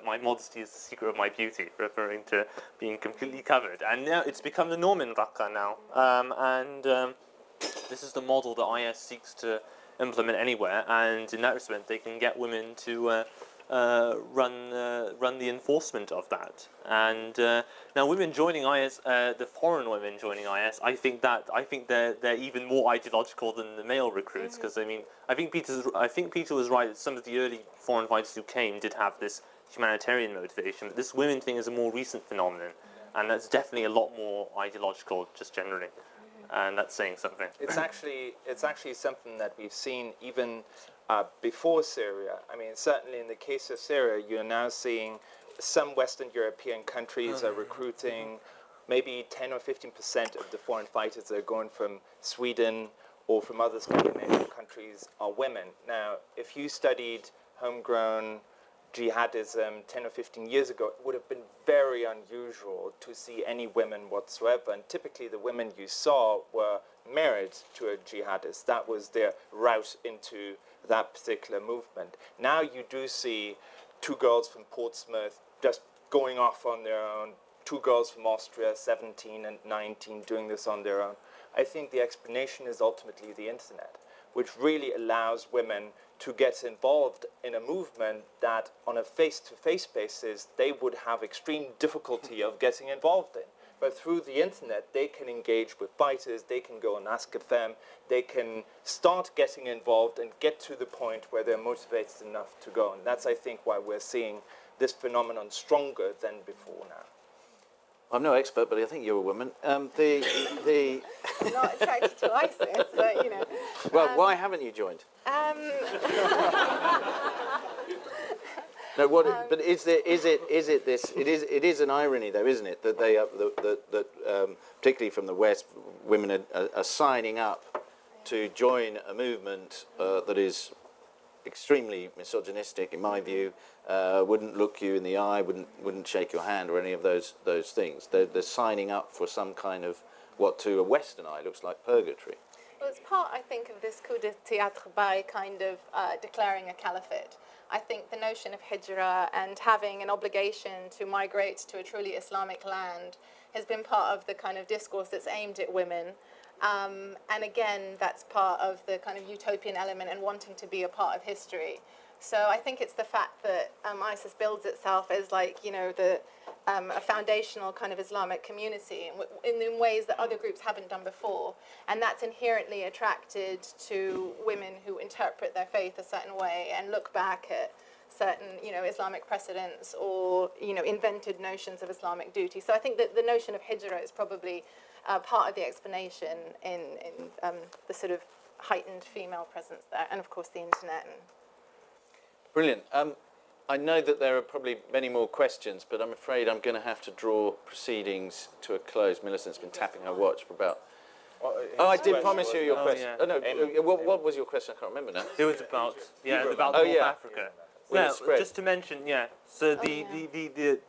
my modesty is the secret of my beauty, referring to being completely covered. And now it's become the norm in Raqqa now, and this is the model that IS seeks to implement anywhere, and in that respect they can get women to run the enforcement of that. And now women joining IS, the foreign women joining IS, I think they're even more ideological than the male recruits, because I think Peter was right that some of the early foreign fighters who came did have this humanitarian motivation, but this women thing is a more recent phenomenon, and that's definitely a lot more ideological just generally. And that's saying something. It's actually something that we've seen even before Syria. I mean, certainly in the case of Syria, you're now seeing some Western European countries are recruiting maybe 10 or 15% of the foreign fighters that are going from Sweden or from other Scandinavian countries are women. Now, if you studied homegrown jihadism 10 or 15 years ago, it would have been very unusual to see any women whatsoever, and typically the women you saw were married to a jihadist. That was their route into that particular movement. Now you do see two girls from Portsmouth just going off on their own, two girls from Austria, 17 and 19, doing this on their own. I think the explanation is ultimately the internet, which really allows women to get involved in a movement that on a face-to-face basis they would have extreme difficulty of getting involved in. But through the internet, they can engage with fighters, they can go and ask them, they can start getting involved and get to the point where they're motivated enough to go. And that's, I think, why we're seeing this phenomenon stronger than before now. I'm no expert, but I think you're a woman. I'm not attracted to ISIS, but you know. Well, why haven't you joined? No, what? But is it this? It is an irony, though, isn't it, that they particularly from the West, women are signing up to join a movement that is extremely misogynistic, in my view. Wouldn't look you in the eye, wouldn't shake your hand, or any of those things. They're signing up for some kind of what to a Western eye looks like purgatory. Well, it's part, I think, of this coup de théâtre by kind of declaring a caliphate. I think the notion of hijrah and having an obligation to migrate to a truly Islamic land has been part of the kind of discourse that's aimed at women. And again, that's part of the kind of utopian element and wanting to be a part of history. So I think it's the fact that ISIS builds itself as like, you know, a foundational kind of Islamic community in ways that other groups haven't done before. And that's inherently attracted to women who interpret their faith a certain way and look back at certain, you know, Islamic precedents or, you know, invented notions of Islamic duty. So I think that the notion of hijrah is probably part of the explanation in the sort of heightened female presence there, and of course the internet. Brilliant. I know that there are probably many more questions, but I'm afraid I'm going to have to draw proceedings to a close. Millicent's been tapping her watch for about... Oh, I did promise you your question. Yeah. Oh, no, what was your question? I can't remember now. It was about North Africa. Yeah, just to mention, so the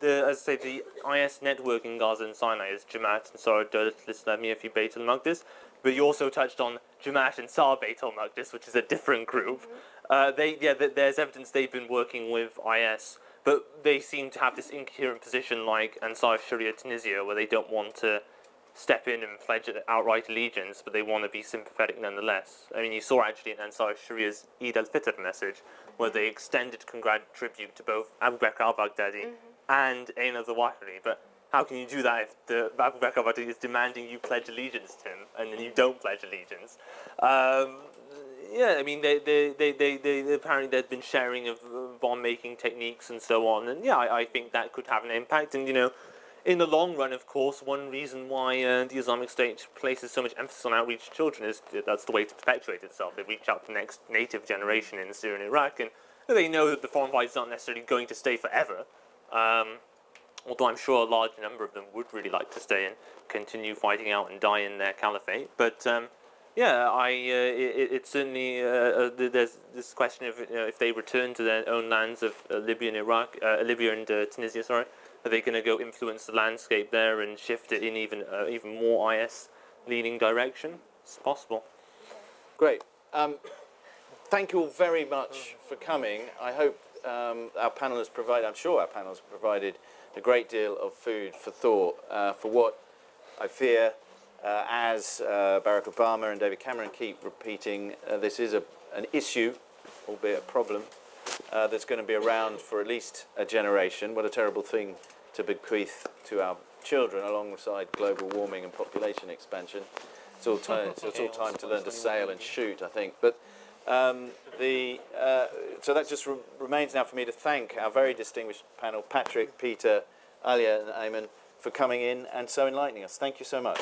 as I say, the IS network in Gaza and Sinai is Jamaat Ansar al-Islamiyya fi Bayt al-Maqdis, but you also touched on Jamaat Ansar Bayt al-Maqdis, which is a different group. There's evidence they've been working with IS, but they seem to have this incoherent position like Ansar Sharia Tunisia, where they don't want to step in and pledge outright allegiance, but they want to be sympathetic nonetheless. I mean, you saw actually in Ansar Sharia's Eid al-Fitr message, where they extended tribute to both Abu Bakr al-Baghdadi and Aymenn Jawad. But how can you do that if the Abu Bakr al-Baghdadi is demanding you pledge allegiance to him, and then you don't pledge allegiance? I mean, they apparently there's been sharing of bomb-making techniques and so on, and I think that could have an impact. And, you know, in the long run, of course, one reason why the Islamic State places so much emphasis on outreach to children is that's the way to perpetuate itself. They reach out to the next native generation in Syria and Iraq, and they know that the foreign fighters aren't necessarily going to stay forever. Although I'm sure a large number of them would really like to stay and continue fighting out and die in their caliphate. But it's certainly there's this question of if they return to their own lands of Libya and Tunisia, sorry. Are they going to go influence the landscape there and shift it in even more IS-leaning direction? It's possible. Great. Thank you all very much for coming. I hope our panel has provided, I'm sure our panel has provided a great deal of food for thought for what I fear, as Barack Obama and David Cameron keep repeating, this is an issue, albeit a problem, that's going to be around for at least a generation. What a terrible thing to bequeath to our children alongside global warming and population expansion. It's all time to learn to sail and shoot, I think. But so that just remains now for me to thank our very distinguished panel, Patrick, Peter, Alia and Aymenn, for coming in and so enlightening us. Thank you so much.